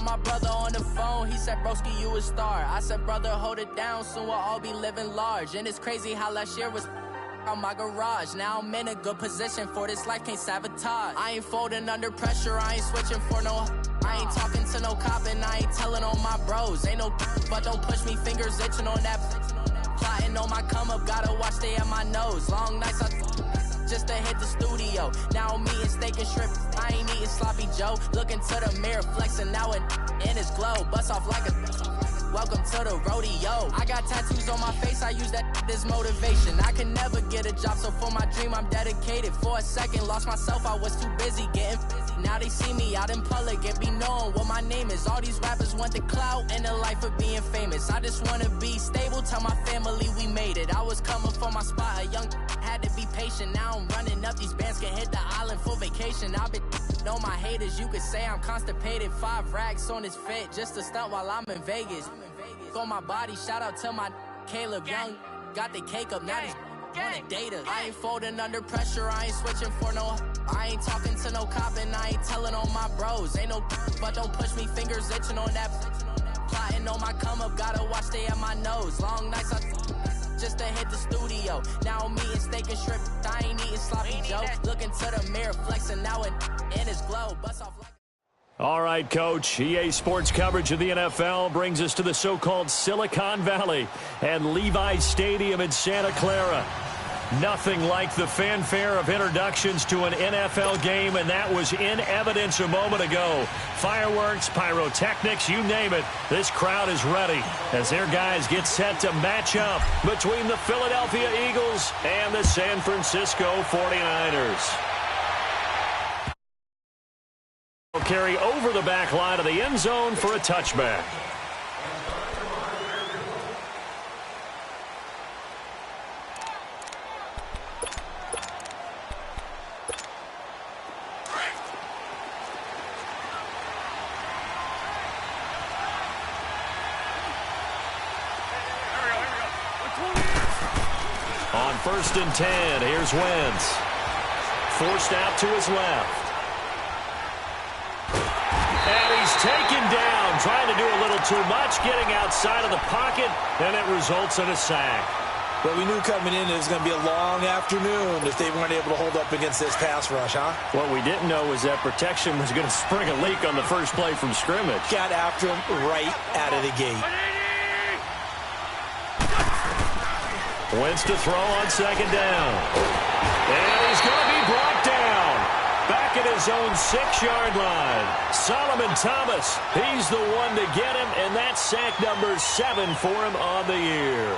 my brother on the phone, he said, broski, you a star. I said, brother, hold it down, soon we'll all be living large. And it's crazy how last year was on my garage. Now I'm in a good position for this life, can't sabotage. I ain't folding under pressure, I ain't switching for no. I ain't talking to no cop and I ain't telling on my bros. Ain't no but don't push me, fingers itching on that. Plotting on my come up, gotta watch stay at my nose. Long nights just to hit the studio. Now I'm eating steak and shrimp, I ain't eating sloppy Joe. Looking to the mirror, flexing now and in his glow. Bust off like a welcome to the rodeo. I got tattoos on my face, I use that as motivation. I can never get a job, so for my dream I'm dedicated. For a second, lost myself, I was too busy getting. Now they see me out in public and be knowing what my name is. All these rappers want the clout and the life of being famous. I just wanna be stable, tell my family we made it. I was coming for my spot, a young had to be patient. Now I'm running up, these bands can hit the island for vacation. I've been know my haters, you could say I'm constipated. 5 racks on his fit, just a stunt while I'm in Vegas. On my body, shout out to my Caleb Young. Got the cake up, now these wanna data. I ain't folding under pressure, I ain't switching for no. I ain't talking to no cop and I ain't telling on my bros. Ain't no but don't push me, fingers itching on that. Plotting on my come up, gotta watch stay at my nose. Long nights just to hit the studio. Now I'm eating steak and shrimp, I ain't eating sloppy Joe. Looking to the mirror, flexing now and in his glow. Bust off like all right, Coach. EA Sports coverage of the NFL brings us to the so-called Silicon Valley and Levi's Stadium in Santa Clara. Nothing like the fanfare of introductions to an NFL game, and that was in evidence a moment ago. Fireworks, pyrotechnics, you name it. This crowd is ready as their guys get set to match up between the Philadelphia Eagles and the San Francisco 49ers. Carry over the back line of the end zone for a touchback. On 1st and 10, here's Wentz. Forced out to his left. And he's taken down, trying to do a little too much, getting outside of the pocket, and it results in a sack. Well, we knew coming in it was going to be a long afternoon if they weren't able to hold up against this pass rush, huh? What we didn't know was that protection was going to spring a leak on the first play from scrimmage. Got after him right out of the gate. Wentz to throw on 2nd down. And he's going to be brought down. Back at his own 6-yard line. Solomon Thomas, he's the one to get him, and that's sack number 7 for him on the year.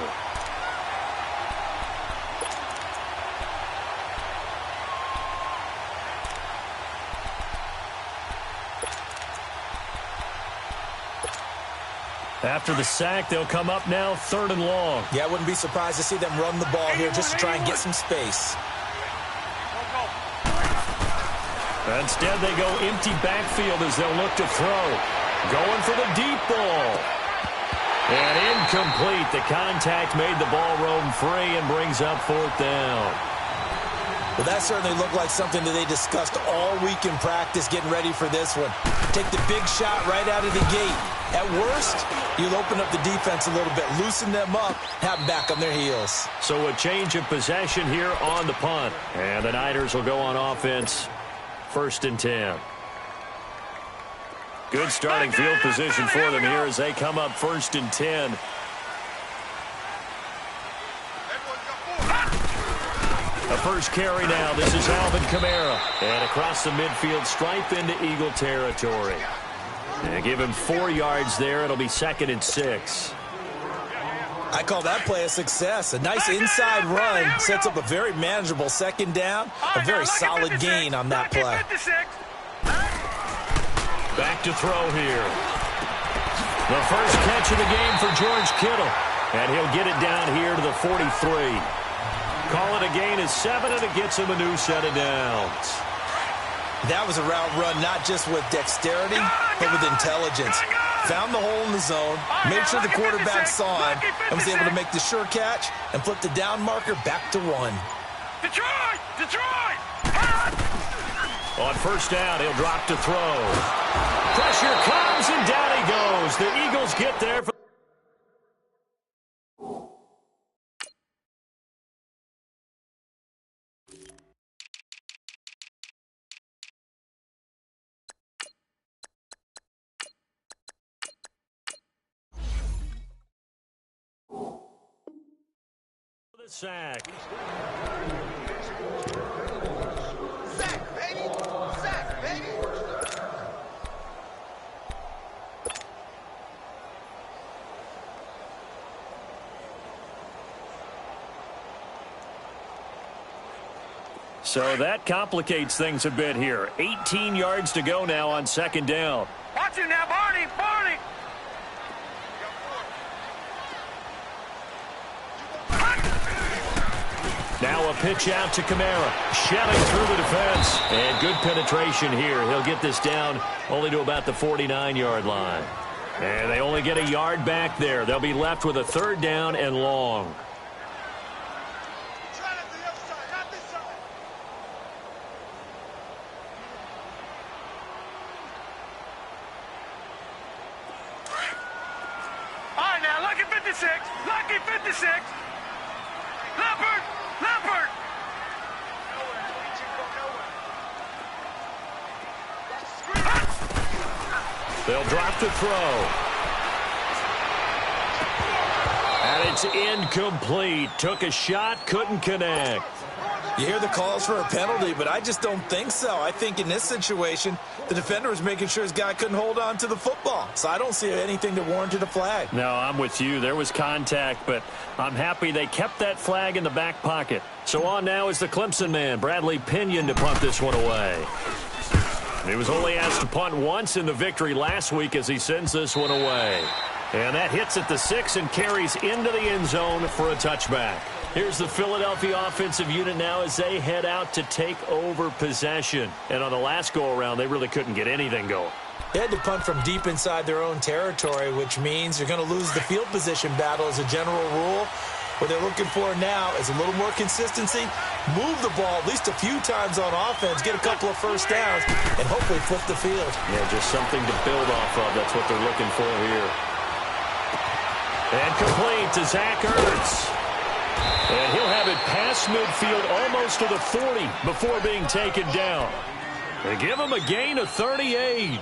After the sack, they'll come up now 3rd and long. Yeah, I wouldn't be surprised to see them run the ball here just to try and get some space. Instead, they go empty backfield as they'll look to throw. Going for the deep ball. And incomplete. The contact made the ball roam free and brings up 4th down. Well, that certainly looked like something that they discussed all week in practice getting ready for this one. Take the big shot right out of the gate. At worst, you'll open up the defense a little bit, loosen them up, have them back on their heels. So a change of possession here on the punt. And the Niners will go on offense. 1st and 10. Good starting field position for them here as they come up 1st and 10. A first carry now. This is Alvin Kamara. And across the midfield stripe into Eagle territory. And give him 4 yards there. It'll be 2nd and 6. I call that play a success. A nice inside run sets up a very manageable 2nd down. A very solid gain on that play. Back to throw here. The first catch of the game for George Kittle. And he'll get it down here to the 43. Call it a gain of 7, and it gets him a new set of downs. That was a route run not just with dexterity, but with intelligence. Found the hole in the zone, made sure the quarterback saw him, and was able to make the sure catch and flip the down marker back to 1. Detroit! Detroit! On 1st down, he'll drop to throw. Pressure comes, and down skip there for the sack. Sack, baby! Sack, baby! So that complicates things a bit here. 18 yards to go now on second down. Watch it now, Barney! Barney! Now a pitch out to Kamara. Shelling through the defense. And good penetration here. He'll get this down only to about the 49-yard line. And they only get a yard back there. They'll be left with a third down and long. Try it to the other side, not this side. All right, now, lucky 56! Lucky 56! Leopard! Leopard! Nowhere, 22, go nowhere. They'll drop to throw. And it's incomplete. Took a shot, couldn't connect. You hear the calls for a penalty, but I just don't think so. I think in this situation, the defender was making sure his guy couldn't hold on to the football. So I don't see anything that warranted a flag. No, I'm with you. There was contact, but I'm happy they kept that flag in the back pocket. So on now is the Clemson man, Bradley Pinion, to punt this one away. He was only asked to punt once in the victory last week as he sends this one away. And that hits at the 6 and carries into the end zone for a touchback. Here's the Philadelphia offensive unit now as they head out to take over possession. And on the last go-around, they really couldn't get anything going. They had to punt from deep inside their own territory, which means you're going to lose the field position battle as a general rule. What they're looking for now is a little more consistency, move the ball at least a few times on offense, get a couple of first downs, and hopefully flip the field. Yeah, just something to build off of. That's what they're looking for here. And complete to Zach Ertz. And he'll have it past midfield almost to the 40 before being taken down. They give him a gain of 38.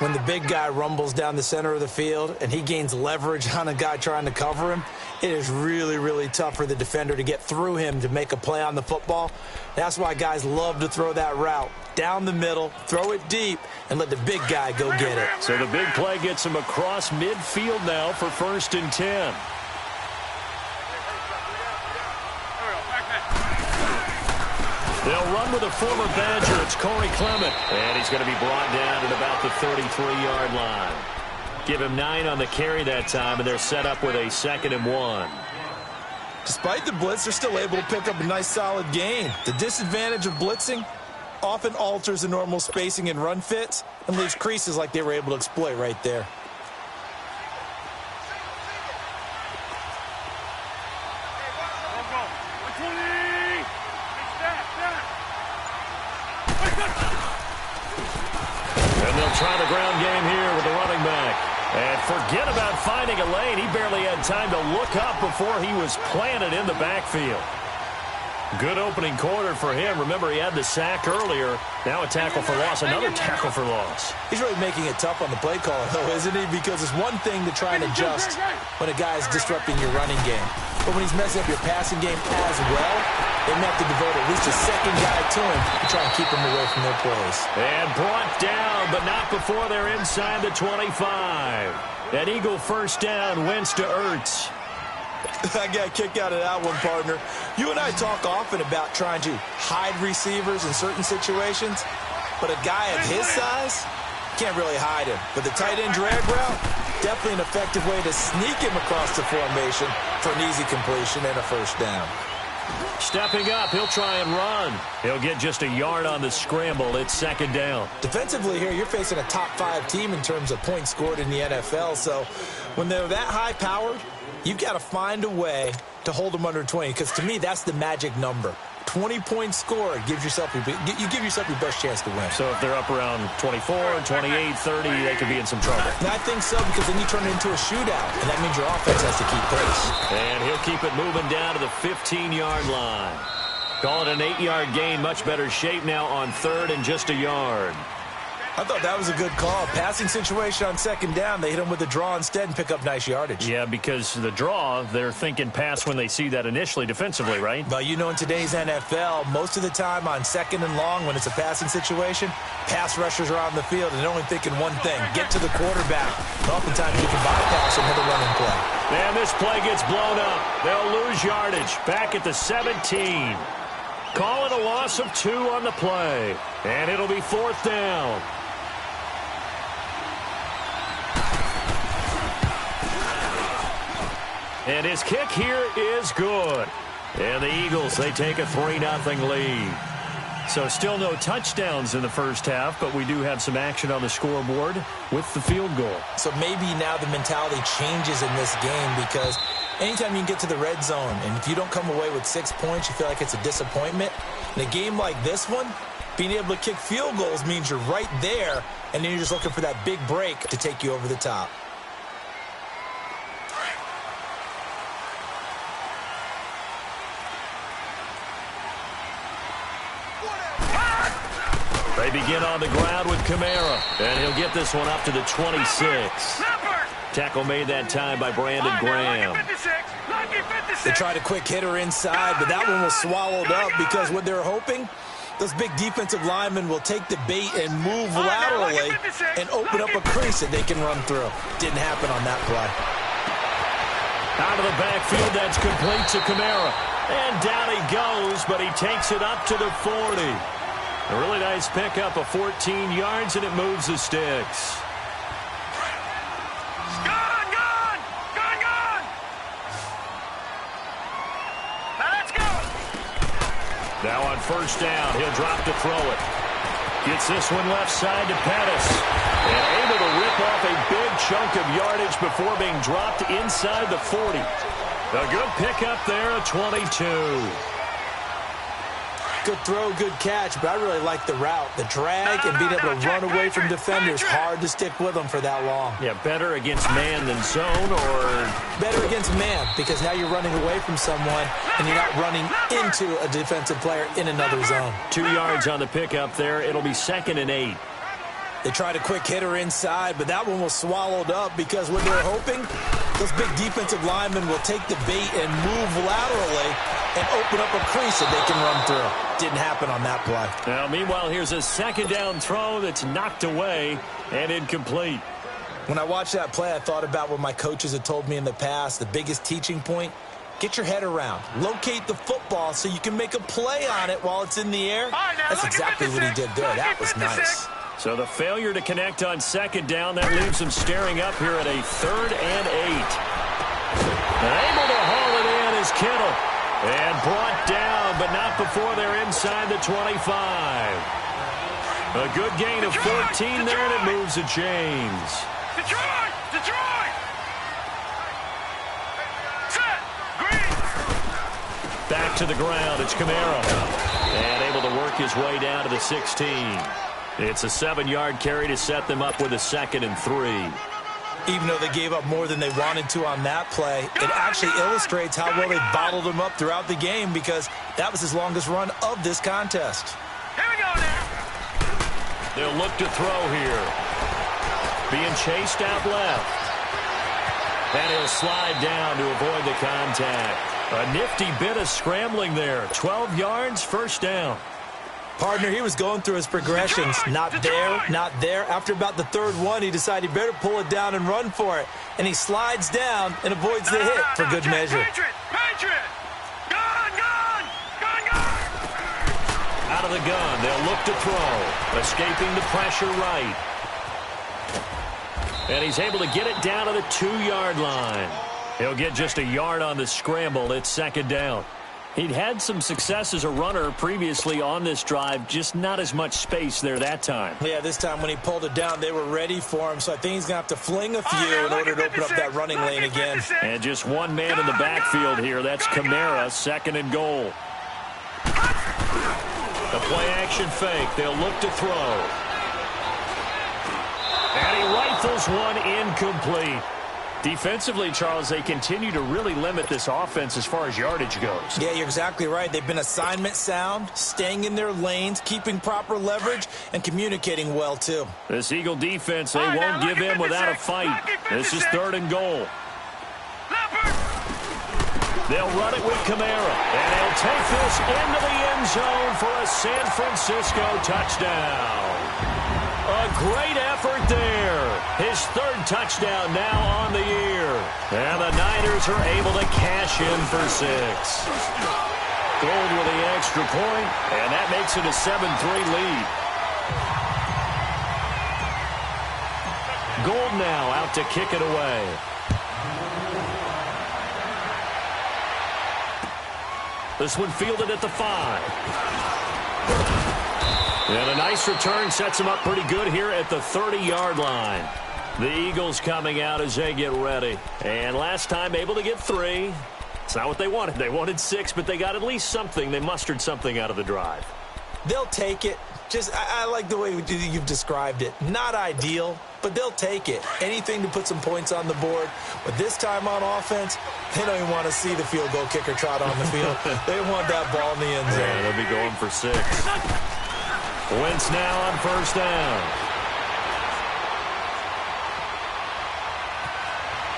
When the big guy rumbles down the center of the field and he gains leverage on a guy trying to cover him, it is really, really tough for the defender to get through him to make a play on the football. That's why guys love to throw that route down the middle, throw it deep, and let the big guy go get it. So the big play gets him across midfield now for 1st and 10. They'll run with a former Badger. It's Corey Clement. And he's going to be brought down at about the 33-yard line. Give him 9 on the carry that time, and they're set up with a 2nd and 1. Despite the blitz, they're still able to pick up a nice, solid gain. The disadvantage of blitzing often alters the normal spacing and run fits and leaves creases like they were able to exploit right there. And they'll try the ground game here with the running back. And forget about finding a lane. He barely had time to look up before he was planted in the backfield. Good opening quarter for him. Remember, he had the sack earlier. Now a tackle for loss, another tackle for loss. He's really making it tough on the play caller, though, isn't he? Because it's one thing to try and adjust when a guy is disrupting your running game. But when he's messing up your passing game as well, they may have to devote at least a second guy to him to try and keep him away from their plays. And brought down, but not before they're inside the 25. An Eagle first down, Wentz to Ertz. I got a kick out of that one, partner. You and I talk often about trying to hide receivers in certain situations, but a guy of his size can't really hide him. But the tight end drag route, definitely an effective way to sneak him across the formation for an easy completion and a first down. Stepping up, he'll try and run. He'll get just a yard on the scramble. It's 2nd down. Defensively here, you're facing a top 5 team in terms of points scored in the NFL, so when they're that high-powered, you've got to find a way to hold them under 20, because to me, that's the magic number. 20-point score gives yourself you give yourself your best chance to win. So if they're up around 24, 28, 30, they could be in some trouble. And I think so, because then you turn it into a shootout, and that means your offense has to keep pace. And he'll keep it moving down to the 15-yard line. Call it an 8-yard gain. Much better shape now on third and just a yard. I thought that was a good call. Passing situation on second down. They hit him with the draw instead and pick up nice yardage. Yeah, because the draw, they're thinking pass when they see that initially defensively, right? But you know, in today's NFL, most of the time on second and long when it's a passing situation, pass rushers are on the field and they're only thinking one thing, get to the quarterback. And oftentimes you can bypass him with a running play. And this play gets blown up. They'll lose yardage back at the 17. Call it a loss of 2 on the play. And it'll be 4th down. And his kick here is good. And the Eagles, they take a 3-0 lead. So still no touchdowns in the first half, but we do have some action on the scoreboard with the field goal. So maybe now the mentality changes in this game, because anytime you can get to the red zone, and if you don't come away with 6 points, you feel like it's a disappointment. In a game like this one, being able to kick field goals means you're right there, and then you're just looking for that big break to take you over the top. They begin on the ground with Kamara, and he'll get this one up to the 26. Tackle made that time by Brandon Graham. They tried a quick hitter inside, but that one was swallowed up because what they're hoping, those big defensive linemen will take the bait and move laterally and open up a crease that they can run through. Didn't happen on that play. Out of the backfield, that's complete to Kamara. And down he goes, but he takes it up to the 40. A really nice pickup of 14 yards, and it moves the sticks. Gone! Now let's go! Now on first down, he'll drop to throw it. Gets this one left side to Pettis. And able to rip off a big chunk of yardage before being dropped inside the 40. A good pickup there, a 22. Good throw, good catch, but I really like the route. The drag and being able to run away from defenders, hard to stick with them for that long. Yeah, better against man than zone, or? Better against man, because now you're running away from someone and you're not running into a defensive player in another zone. 2 yards on the pickup there. It'll be 2nd and 8. They tried a quick hitter inside, but that one was swallowed up because what they're hoping, those big defensive linemen will take the bait and move laterally and open up a crease that they can run through. Didn't happen on that play. Now, meanwhile, here's a 2nd down throw that's knocked away and incomplete. When I watched that play, I thought about what my coaches had told me in the past. The biggest teaching point, get your head around. Locate the football so you can make a play on it while it's in the air. That's exactly what he did there. That was nice. So the failure to connect on 2nd down, that leaves them staring up here at a 3rd and 8. And able to haul it in is Kittle. And brought down, but not before they're inside the 25. A good gain of 14 there, and it moves to James. Detroit! Set! Green! Back to the ground, it's Kamara. And able to work his way down to the 16. It's a 7-yard carry to set them up with a 2nd and 3. Even though they gave up more than they wanted to on that play, it actually illustrates how well they bottled them up throughout the game, because that was his longest run of this contest. Here we go now! They'll look to throw here. Being chased out left. And he'll slide down to avoid the contact. A nifty bit of scrambling there. 12 yards, 1st down. Partner, he was going through his progressions. Not there, not there. After about the 3rd one, he decided he better pull it down and run for it. And he slides down and avoids the hit for good measure. Patriot! Gone! Out of the gun, they'll look to throw. Escaping the pressure right. And he's able to get it down to the 2-yard line. He'll get just a yard on the scramble. It's 2nd down. He'd had some success as a runner previously on this drive, just not as much space there that time. Yeah, this time when he pulled it down, they were ready for him, so I think he's going to have to fling a few in order to open up that running lane again. And just one man in the backfield here. That's Kamara, 2nd and goal. play action fake. They'll look to throw. And he rifles one incomplete. Defensively, Charles, they continue to really limit this offense as far as yardage goes. Yeah, you're exactly right. They've been assignment sound, staying in their lanes, keeping proper leverage, and communicating well, too. This Eagle defense, they won't give in without a fight. This is 3rd and goal. They'll run it with Kamara, and they'll take this into the end zone for a San Francisco touchdown. A great effort there. His 3rd touchdown now on the year. And the Niners are able to cash in for 6. Gold with the extra point, and that makes it a 7-3 lead. Gold now out to kick it away. This one fielded at the 5. And a nice return sets him up pretty good here at the 30-yard line. The Eagles coming out as they get ready. And last time able to get 3. It's not what they wanted. They wanted 6, but they got at least something. They mustered something out of the drive. They'll take it. I like the way you've described it. Not ideal, but they'll take it. Anything to put some points on the board. But this time on offense, they don't even want to see the field goal kicker trot on the field. They want that ball in the end zone. Yeah, they'll be going for 6. Wentz now on 1st down.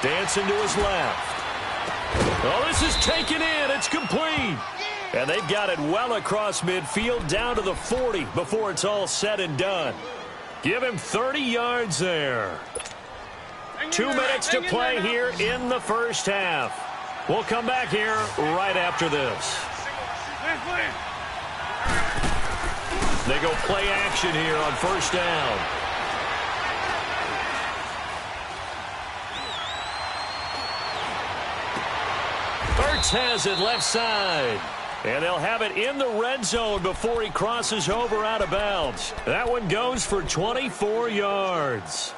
Dancing to his left. Oh, this is taken in. It's complete. And they've got it well across midfield down to the 40 before it's all said and done. Give him 30 yards there. 2 minutes to play here in the first half. We'll come back here right after this. They go play action here on 1st down. Ertz has it left side. And they'll have it in the red zone before he crosses over out of bounds. That one goes for 24 yards.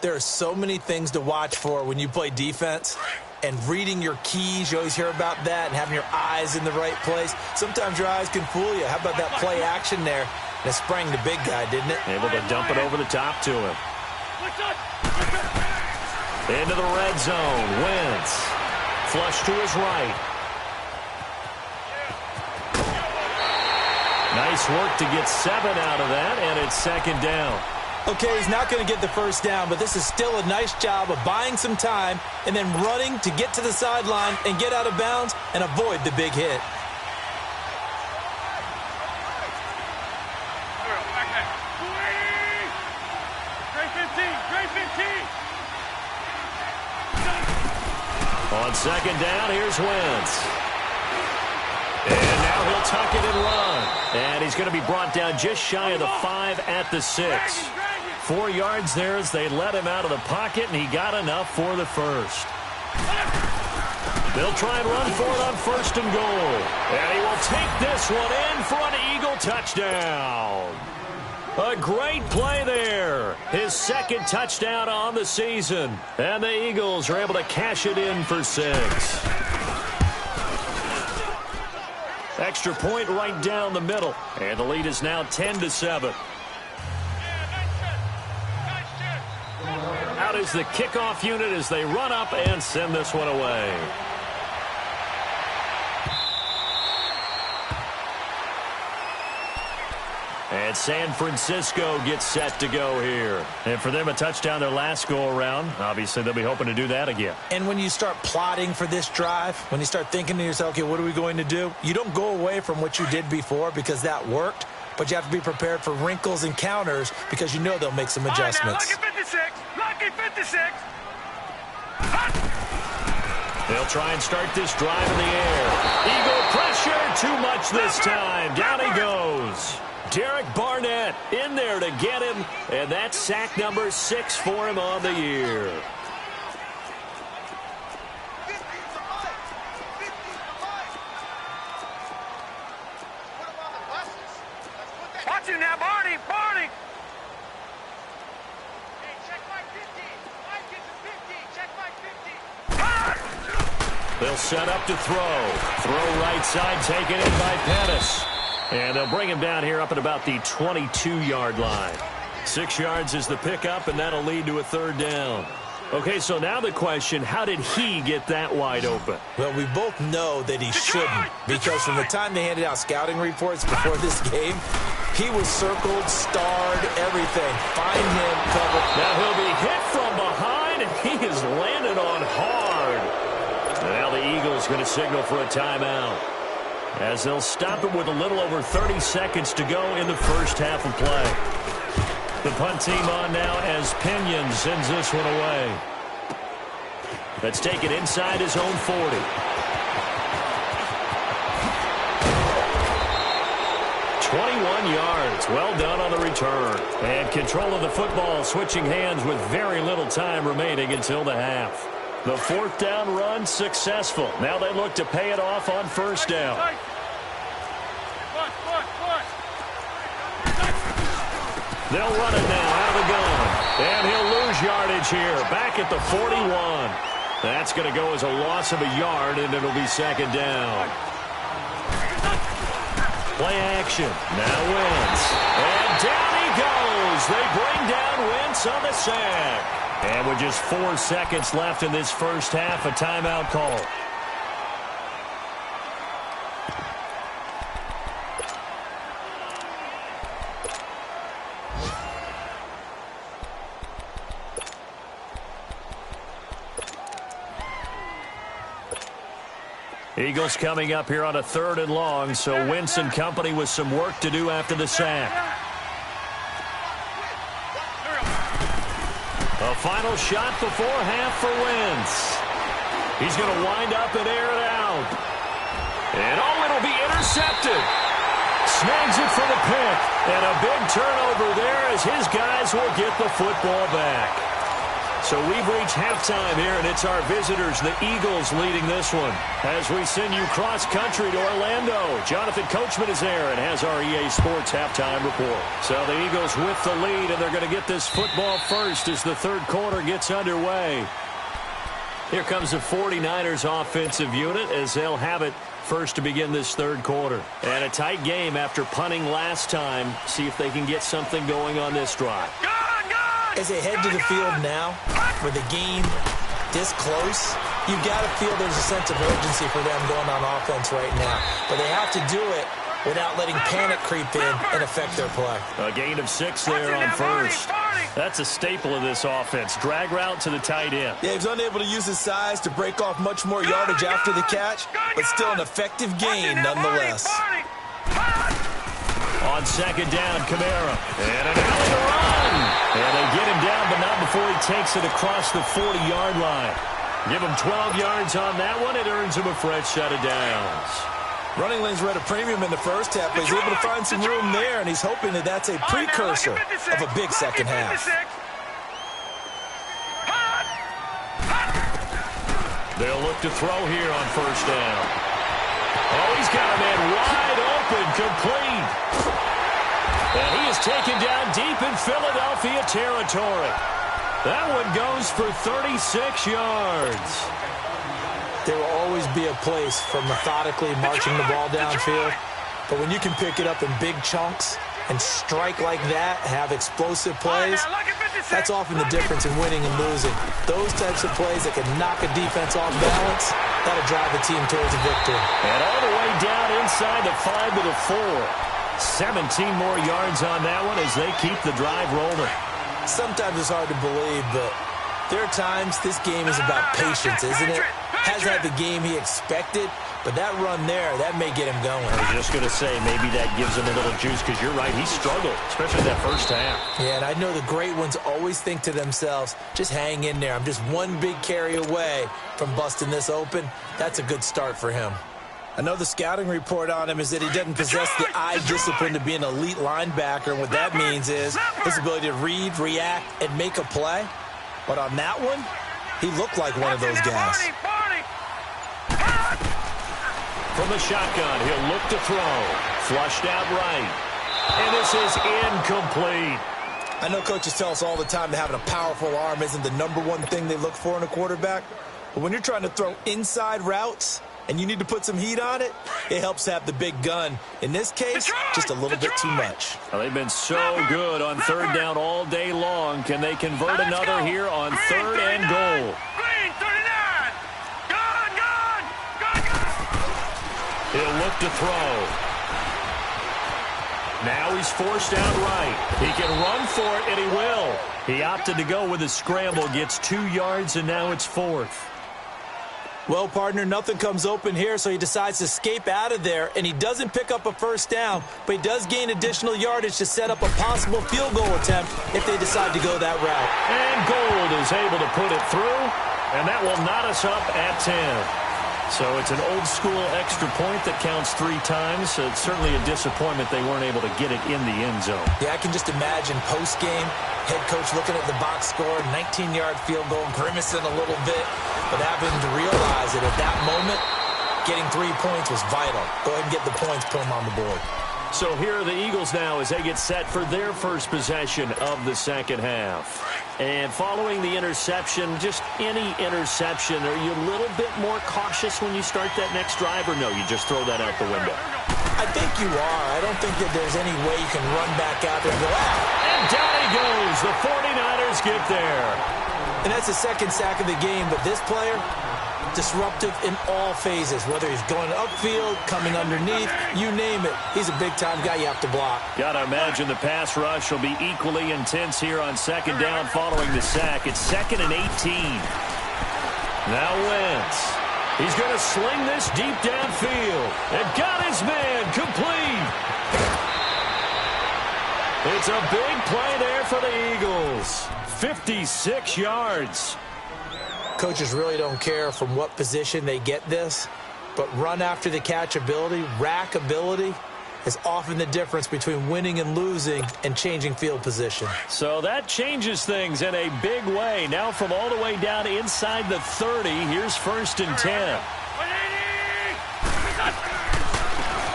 There are so many things to watch for when you play defense. And reading your keys, you always hear about that, and having your eyes in the right place. Sometimes your eyes can fool you. How about that play action there? And it sprang the big guy, didn't it? Able to dump it over the top to him. Into the red zone. Wentz. Flush to his right. Nice work to get 7 out of that, and it's 2nd down. Okay, he's not going to get the 1st down, but this is still a nice job of buying some time and then running to get to the sideline and get out of bounds and avoid the big hit. On 2nd down, here's Wentz. And now he'll tuck it and run. And he's going to be brought down just shy of the 5 at the 6. 4 yards there as they let him out of the pocket, and he got enough for the 1st. They'll try and run for it on 1st and goal. And he will take this one in for an Eagle touchdown. A great play there. His 2nd touchdown on the season. And the Eagles are able to cash it in for 6. Extra point right down the middle. And the lead is now 10-7. Out is the kickoff unit as they run up and send this one away. And San Francisco gets set to go here. And for them, a touchdown their last go-around. Obviously, they'll be hoping to do that again. And when you start plotting for this drive, when you start thinking to yourself, okay, what are we going to do? You don't go away from what you did before because that worked, but you have to be prepared for wrinkles and counters because you know they'll make some adjustments. Lucky 56. Lucky 56. They'll try and start this drive in the air. Eagle pressure, too much this time. Down he goes. Derek Barnett in there to get him, and that's sack number 6 for him on the year. Watch him now, Barney. Barney. Hey, check my 50. Mike gets a 50. Check my 50. They'll set up to throw. Throw right side, taken in by Pettis. And they'll bring him down here up at about the 22-yard line. 6 yards is the pickup, and that'll lead to a third down. Okay, so now the question, how did he get that wide open? Well, we both know that he shouldn't, because from the time they handed out scouting reports before this game, he was circled, starred, everything. Find him, cover. Now he'll be hit from behind, and he has landed on hard. Now the Eagles going to signal for a timeout, as they'll stop it with a little over 30 seconds to go in the first half of play. The punt team on now as Pinion sends this one away. Let's take it inside his own 40. Yards. Well done on the return. And control of the football switching hands with very little time remaining until the half. The fourth down run successful. Now they look to pay it off on first down. They'll run it now out of the gun. And he'll lose yardage here. Back at the 41. That's going to go as a loss of a yard, and it'll be second down. Play action. Now Wentz. And down he goes. They bring down Wentz on the sack. And with just 4 seconds left in this first half, a timeout call. Eagles coming up here on a 3rd and long, so Wentz and company with some work to do after the sack. A final shot before half for Wentz. He's going to wind up and air it out. And it'll be intercepted. Snags it for the pick. And a big turnover there as his guys will get the football back. So we've reached halftime here, and it's our visitors, the Eagles, leading this one. As we send you cross-country to Orlando, Jonathan Coachman is there and has our EA Sports halftime report. So the Eagles with the lead, and they're going to get this football first as the third quarter gets underway. Here comes the 49ers offensive unit as they'll have it first to begin this third quarter. And a tight game after punting last time. See if they can get something going on this drive. As they head to the field now, with the game this close, you've got to feel there's a sense of urgency for them going on offense right now. But they have to do it without letting panic creep in and affect their play. A gain of 6 there on first. That's a staple of this offense. Drag route to the tight end. Yeah, he's unable to use his size to break off much more yardage after the catch, but still an effective gain nonetheless. On second down, Kamara. And an alley to run. And they get him down, but not before he takes it across the 40-yard line. Give him 12 yards on that one. It earns him a fresh set of downs. Running lanes were at a premium in the first half, but he's able to find some room there, and he's hoping that that's a precursor of a big second half. They'll look to throw here on first down. Oh, he's got a man wide open, complete. And he is taken down deep in Philadelphia territory. That one goes for 36 yards. There will always be a place for methodically marching the ball downfield. But when you can pick it up in big chunks and strike like that, have explosive plays, that's often the difference in winning and losing. Those types of plays that can knock a defense off balance, that'll drive the team towards a victory. And all the way down inside the 5 to the 4. 17 more yards on that one as they keep the drive rolling. Sometimes it's hard to believe, but there are times this game is about patience, isn't it? Hasn't had the game he expected, but that run there, that may get him going. I was just going to say, maybe that gives him a little juice, because you're right, he struggled, especially that first half. Yeah, and I know the great ones always think to themselves, just hang in there. I'm just one big carry away from busting this open. That's a good start for him. Another scouting report on him is that he doesn't possess the eye discipline to be an elite linebacker, and what that means is his ability to read, react, and make a play. But on that one, he looked like one of those guys. From the shotgun, he'll look to throw. Flushed out right. And this is incomplete. I know coaches tell us all the time that having a powerful arm isn't the #1 thing they look for in a quarterback. But when you're trying to throw inside routes, and you need to put some heat on it, it helps have the big gun. In this case, just a little bit too much. Well, they've been so good on third down all day long. Can they convert another here on third and goal? Green 39. Gone. He'll look to throw. Now he's forced out right. He can run for it, and he will. He opted to go with a scramble, gets 2 yards, and now it's 4th. Well, partner, nothing comes open here, so he decides to escape out of there, and he doesn't pick up a first down, but he does gain additional yardage to set up a possible field goal attempt if they decide to go that route. And Gold is able to put it through, and that will knot us up at 10. So it's an old-school extra point that counts 3 times. So it's certainly a disappointment they weren't able to get it in the end zone. Yeah, I can just imagine post-game, head coach looking at the box score, 19-yard field goal, grimacing a little bit, but having to realize that at that moment, getting 3 points was vital. Go ahead and get the points, put them on the board. So here are the Eagles now as they get set for their first possession of the second half. And following the interception, just any interception, are you a little bit more cautious when you start that next drive, or no, you just throw that out the window? I think you are. I don't think that there's any way you can run back out there and go, And down he goes. The 49ers get there. And that's the second sack of the game, but this player, disruptive in all phases, whether he's going upfield, coming underneath, you name it. He's a big-time guy you have to block. Gotta imagine the pass rush will be equally intense here on second down following the sack. It's 2nd and 18. Now Wentz. He's going to sling this deep downfield. And got his man complete. It's a big play there for the Eagles. 56 yards. Coaches really don't care from what position they get this, but run after the catch ability, rack ability, is often the difference between winning and losing and changing field position. So that changes things in a big way. Now from all the way down inside the 30, here's 1st and 10.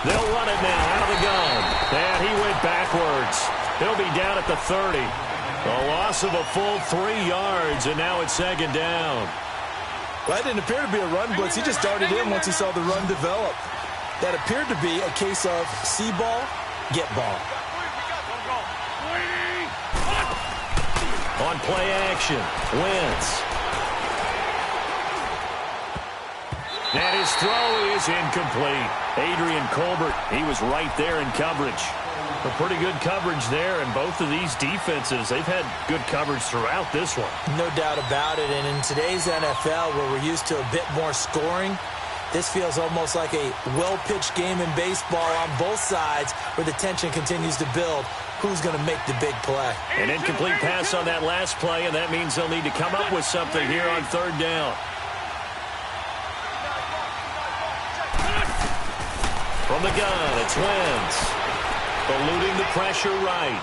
They'll run it now out of the gun. And he went backwards. He'll be down at the 30. A loss of a full 3 yards, and now it's 2nd down. Well, that didn't appear to be a run blitz. He just darted in once he saw the run develop. That appeared to be a case of see ball, get ball. On play action, Wentz. And his throw is incomplete. Adrian Colbert, he was right there in coverage. A pretty good coverage there, and both of these defenses, they've had good coverage throughout this one. No doubt about it, and in today's NFL, where we're used to a bit more scoring, this feels almost like a well-pitched game in baseball on both sides, where the tension continues to build. Who's going to make the big play? An incomplete pass on that last play, and that means they'll need to come up with something here on 3rd down. From the gun, it's Wentz. Eluding the pressure right.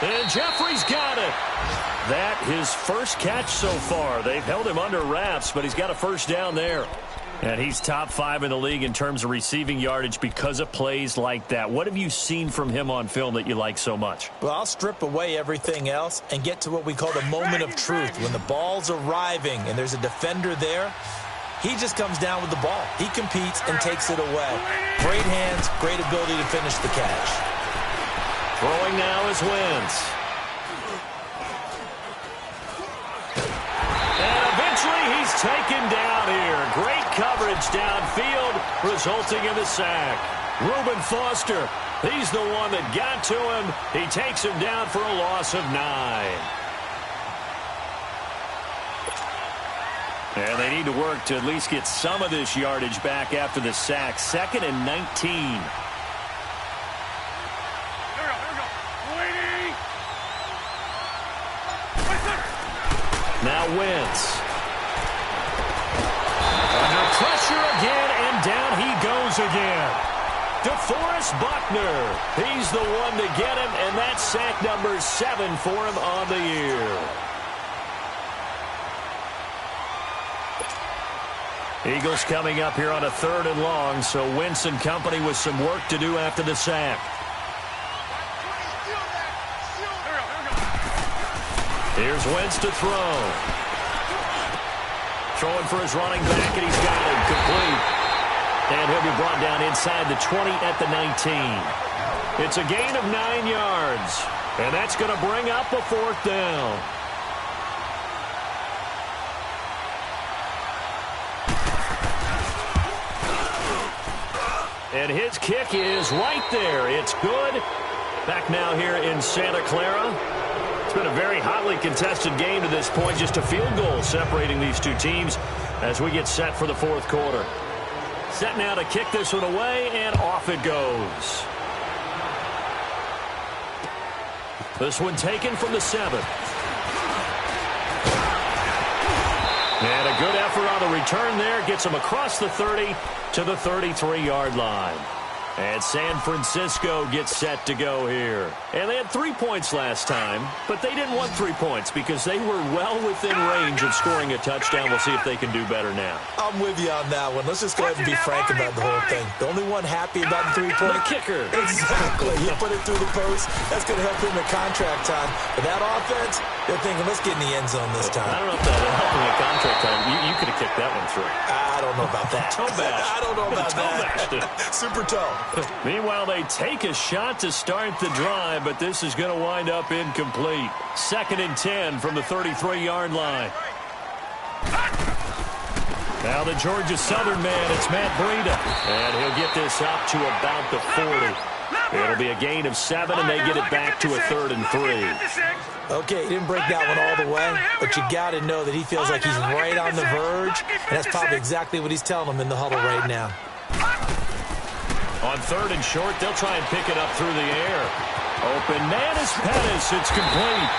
And Jeffrey's got it. That his first catch so far. They've held him under wraps, but he's got a first down there. And he's top 5 in the league in terms of receiving yardage because of plays like that. What have you seen from him on film that you like so much? Well, I'll strip away everything else and get to what we call the moment of truth. When the ball's arriving and there's a defender there, he just comes down with the ball. He competes and takes it away. Great hands, great ability to finish the catch. Throwing now is Wentz. And eventually he's taken down here. Great coverage downfield, resulting in the sack. Reuben Foster, he's the one that got to him. He takes him down for a loss of 9. And they need to work to at least get some of this yardage back after the sack. 2nd and 19. Here we go. Waiting. Now Wentz. Under pressure again, and down he goes again. DeForest Buckner. He's the one to get him, and that's sack number 7 for him on the year. Eagles coming up here on a 3rd and long, so Wentz and company with some work to do after the sack. Here's Wentz to throw. throwing for his running back, and he's got him complete. And he'll be brought down inside the 20 at the 19. It's a gain of 9 yards, and that's going to bring up a 4th down. And his kick is right there. It's good. Back now here in Santa Clara. It's been a very hotly contested game to this point. Just a field goal separating these two teams as we get set for the 4th quarter. Set now to kick this one away, and off it goes. This one taken from the 7. And a good effort on the return there. Gets him across the 30 to the 33-yard line. And San Francisco gets set to go here. And they had 3 points last time, but they didn't want 3 points because they were well within range of scoring a touchdown. We'll see if they can do better now. I'm with you on that one. Let's just go ahead and be frank about the whole thing. The only one happy about the 3-point the kicker. Exactly. He put it through the post. That's going to help him in contract time. But that offense, they're thinking, let's get in the end zone this time. I don't know if that helped him in contract time. You could have kicked that one through. I don't know about that. Toe bash. I don't know about that. Super toe. Meanwhile, they take a shot to start the drive, but this is going to wind up incomplete. 2nd and 10 from the 33-yard line. Now the Georgia Southern man, it's Matt Breida. And he'll get this up to about the 40. It'll be a gain of 7, and they get it back to a 3rd and 3. Okay, he didn't break that one all the way, but you got to know that he feels like he's right on the verge, and that's probably exactly what he's telling them in the huddle right now. On 3rd and short, they'll try and pick it up through the air. Open man is Pettis. It's complete.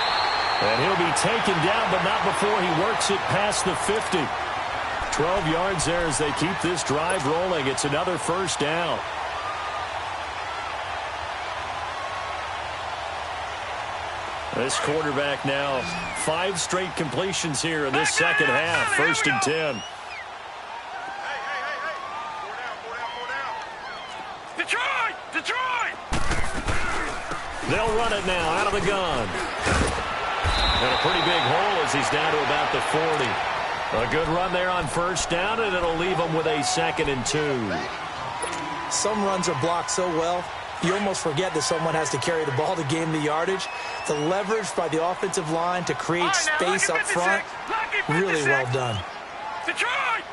And he'll be taken down, but not before he works it past the 50. 12 yards there as they keep this drive rolling. It's another 1st down. This quarterback now 5 straight completions here in this second half. 1st and 10. Detroit! They'll run it now out of the gun. And a pretty big hole as he's down to about the 40. A good run there on 1st down, and it'll leave him with a 2nd and 2. Some runs are blocked so well, you almost forget that someone has to carry the ball to gain the yardage. The leverage by the offensive line to create space up front, really well done. Detroit!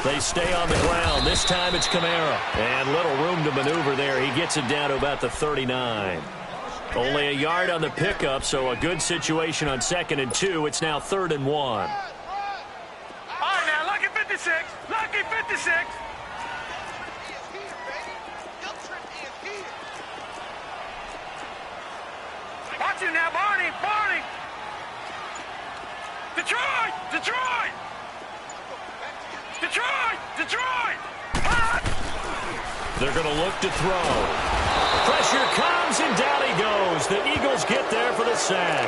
They stay on the ground. This time it's Kamara. And little room to maneuver there. He gets it down to about the 39. Only a yard on the pickup, so a good situation on 2nd and 2. It's now 3rd and 1. All right, now, lucky 56. Lucky 56. Watch it now, Barney. Detroit! They're going to look to throw. Pressure comes, and down he goes. The Eagles get there for the sack.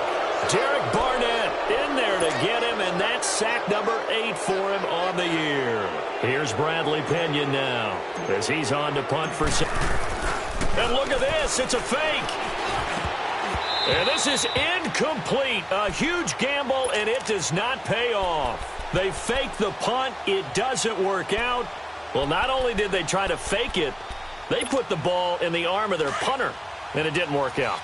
Derek Barnett in there to get him, and that's sack number 8 for him on the year. Here's Bradley Pinion now as he's on to punt for... And look at this. It's a fake. And this is incomplete. A huge gamble, and it does not pay off. They fake the punt. It doesn't work out. Well, not only did they try to fake it, they put the ball in the arm of their punter, and it didn't work out.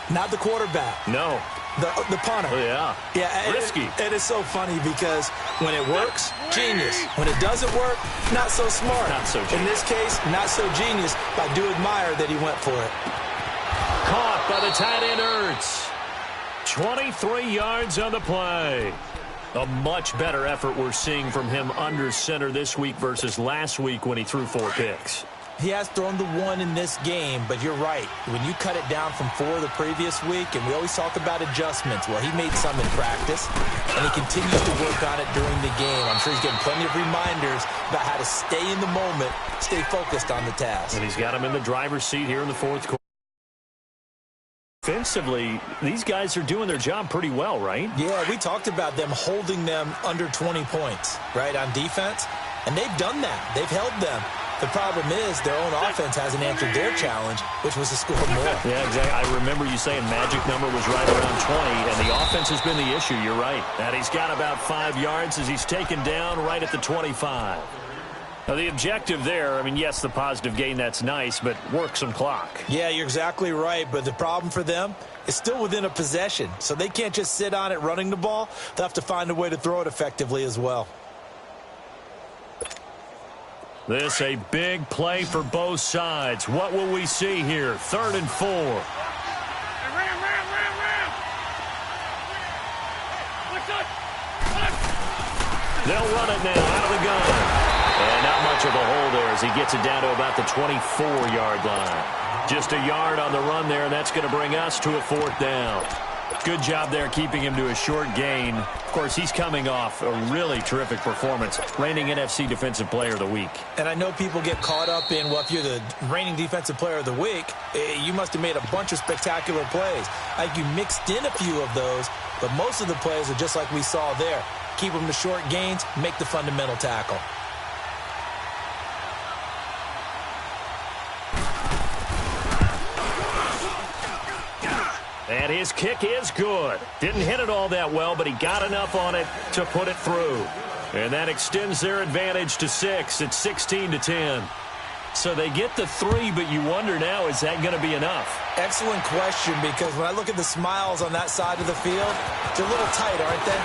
Not the quarterback. No. The punter. Oh, yeah. Yeah, risky. It is so funny because when it works, genius. When it doesn't work, not so smart. Not so genius. In this case, not so genius, but I do admire that he went for it. Caught by the tight end Ertz. 23 yards on the play. A much better effort we're seeing from him under center this week versus last week when he threw 4 picks. He has thrown the 1 in this game, but you're right. When you cut it down from 4 the previous week, and we always talk about adjustments, well, he made some in practice, and he continues to work on it during the game. I'm sure he's getting plenty of reminders about how to stay in the moment, stay focused on the task. And he's got him in the driver's seat here in the 4th quarter. Offensively, these guys are doing their job pretty well, right? Yeah, we talked about them holding them under 20 points, right, on defense. And they've done that. They've held them The problem is their own offense hasn't answered their challenge, which was to score more. Yeah, exactly. I remember you saying magic number was right around 20, and the offense has been the issue. You're right. And he's got about 5 yards as he's taken down right at the 25. Now, the objective there, I mean, yes, the positive gain, that's nice, but work some clock. Yeah, you're exactly right, but the problem for them is still within a possession, so they can't just sit on it running the ball. They'll have to find a way to throw it effectively as well. This a big play for both sides. What will we see here? 3rd and 4. Ram. What's up? They'll run it now out of the gun. And not much of a hole there as he gets it down to about the 24-yard line. Just a yard on the run there, and that's going to bring us to a 4th down. Good job there keeping him to a short gain. Of course, he's coming off a really terrific performance, reigning NFC Defensive Player of the Week. And I know people get caught up in, well, if you're the reigning Defensive Player of the Week, you must have made a bunch of spectacular plays. I think you mixed in a few of those, but most of the plays are just like we saw there. Keep them to short gains, make the fundamental tackle. And his kick is good. Didn't hit it all that well, but he got enough on it to put it through. And that extends their advantage to 6. It's 16-10. So they get the 3, but you wonder now, is that going to be enough? Excellent question, because when I look at the smiles on that side of the field, they're a little tight, aren't they?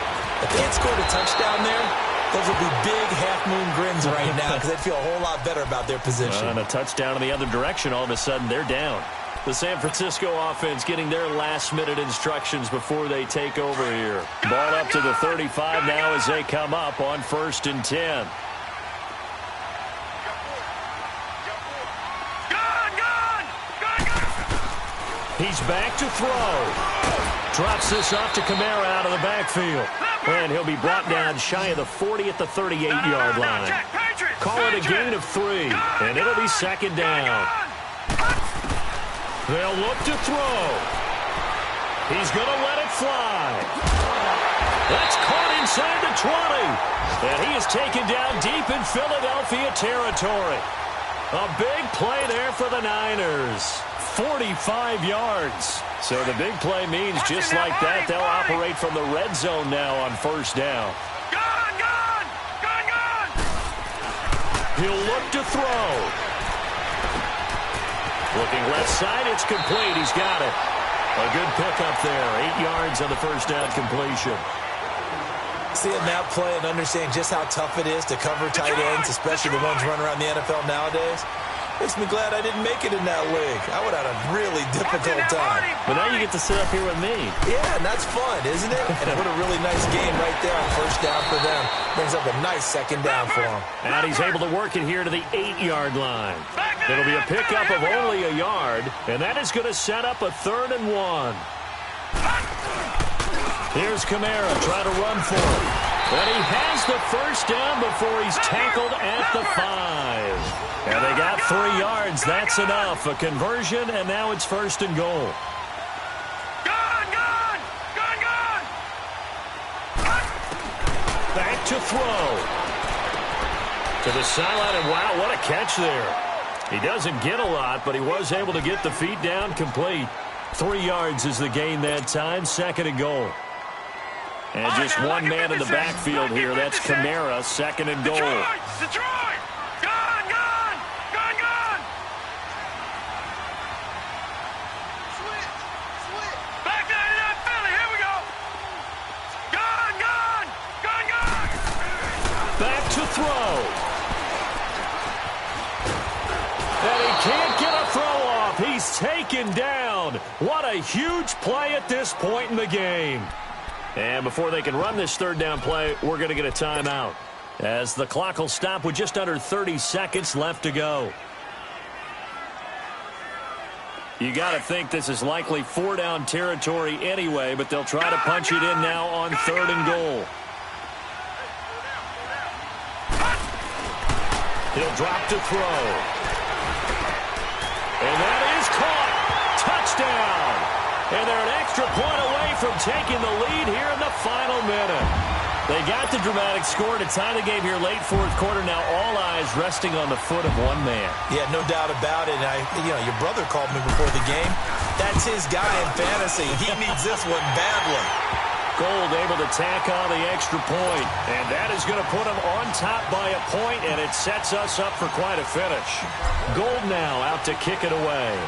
If they had scored a touchdown there, those would be big half-moon grins right now because they'd feel a whole lot better about their position. And a touchdown in the other direction, all of a sudden they're down. The San Francisco offense getting their last-minute instructions before they take over here. Ball up to the 35 now as they come up on 1st and 10. He's back to throw. Drops this off to Kamara out of the backfield. And he'll be brought down shy of the 40 at the 38-yard line. Call it a gain of 3, and it'll be 2nd down. They'll look to throw. He's going to let it fly. That's caught inside the 20. And he is taken down deep in Philadelphia territory. A big play there for the Niners. 45 yards. So the big play means just like that, they'll operate from the red zone now on 1st down. He'll look to throw. Looking left side, it's complete. He's got it. A good pickup there. 8 yards on the 1st down completion. Seeing that play and understanding just how tough it is to cover tight ends, especially the ones running around the NFL nowadays, makes me glad I didn't make it in that league. I would have had a really difficult time. But now you get to sit up here with me. Yeah, and that's fun, isn't it? And what a really nice game right there on 1st down for them. Brings up a nice 2nd down for them. And he's able to work it here to the 8-yard line. It'll be a pickup of only a yard, and that is going to set up a 3rd and 1. Here's Kamara trying to run for it. But he has the 1st down before he's tackled at the 5. And they got 3 yards. That's enough. A conversion, and now it's 1st and goal. Back to throw. To the sideline, and wow, what a catch there. He doesn't get a lot, but he was able to get the feet down complete. 3 yards is the gain that time. 2nd and goal. And just one man in the backfield here. That's Kamara. 2nd and goal. Detroit! Throw. And he can't get a throw off. He's taken down. What a huge play at this point in the game. And before they can run this 3rd down play, we're going to get a timeout, as the clock will stop with just under 30 seconds left to go. You got to think this is likely 4-down territory anyway, but they'll try to punch it in now on 3rd and goal. He'll drop to throw. And that is caught. Touchdown. And they're an extra point away from taking the lead here in the final minute. They got the dramatic score to tie the game here late fourth quarter. Now all eyes resting on the foot of one man. Yeah, no doubt about it. Your brother called me before the game. That's his guy in fantasy. He needs this one badly. Gold able to tack on the extra point, and that is going to put him on top by a point, and it sets us up for quite a finish. Gold now out to kick it away.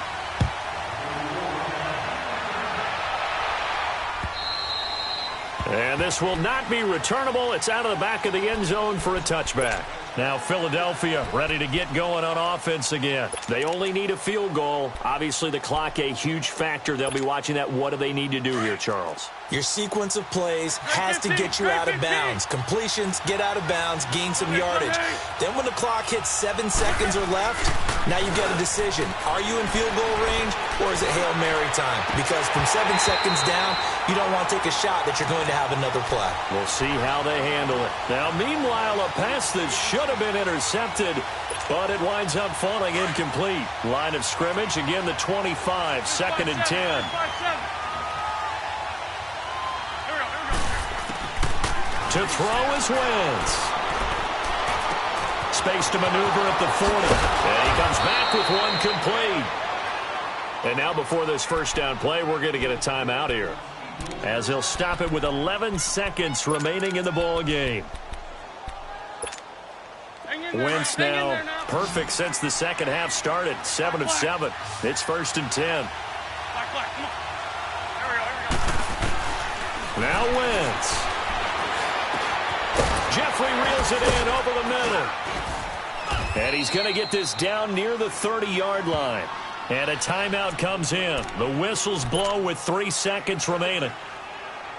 And this will not be returnable. It's out of the back of the end zone for a touchback. Now Philadelphia ready to get going on offense again. They only need a field goal. Obviously the clock a huge factor. They'll be watching that. What do they need to do here, Charles? Your sequence of plays has to get you out of bounds. Completions, get out of bounds, gain some yardage. Then when the clock hits 7 seconds or left, now you've got a decision. Are you in field goal range or is it Hail Mary time? Because from 7 seconds down, you don't want to take a shot that you're going to have another play. We'll see how they handle it. Now, meanwhile, a pass that should have been intercepted, but it winds up falling incomplete. Line of scrimmage, again the 25, 2nd and 10. To throw is Wentz. Space to maneuver at the 40. And he comes back with one complete. And now before this first down play, we're going to get a timeout here, as he'll stop it with 11 seconds remaining in the ball game. Wentz now perfect since the second half started. 7 of 7. It's 1st and 10. Now Wentz. Jeffrey reels it in over the middle. And he's going to get this down near the 30-yard line. And a timeout comes in. The whistles blow with 3 seconds remaining.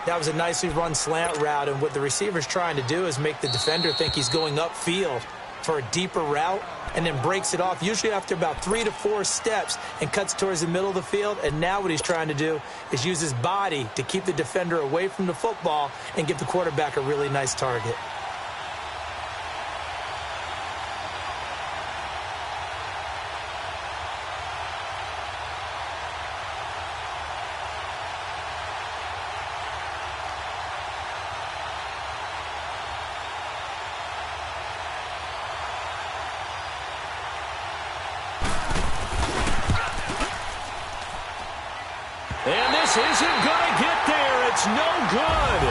That was a nicely run slant route, and what the receiver's trying to do is make the defender think he's going upfield for a deeper route, and then breaks it off, usually after about 3 to 4 steps, and cuts towards the middle of the field. And now what he's trying to do is use his body to keep the defender away from the football and give the quarterback a really nice target. And this isn't going to get there. It's no good.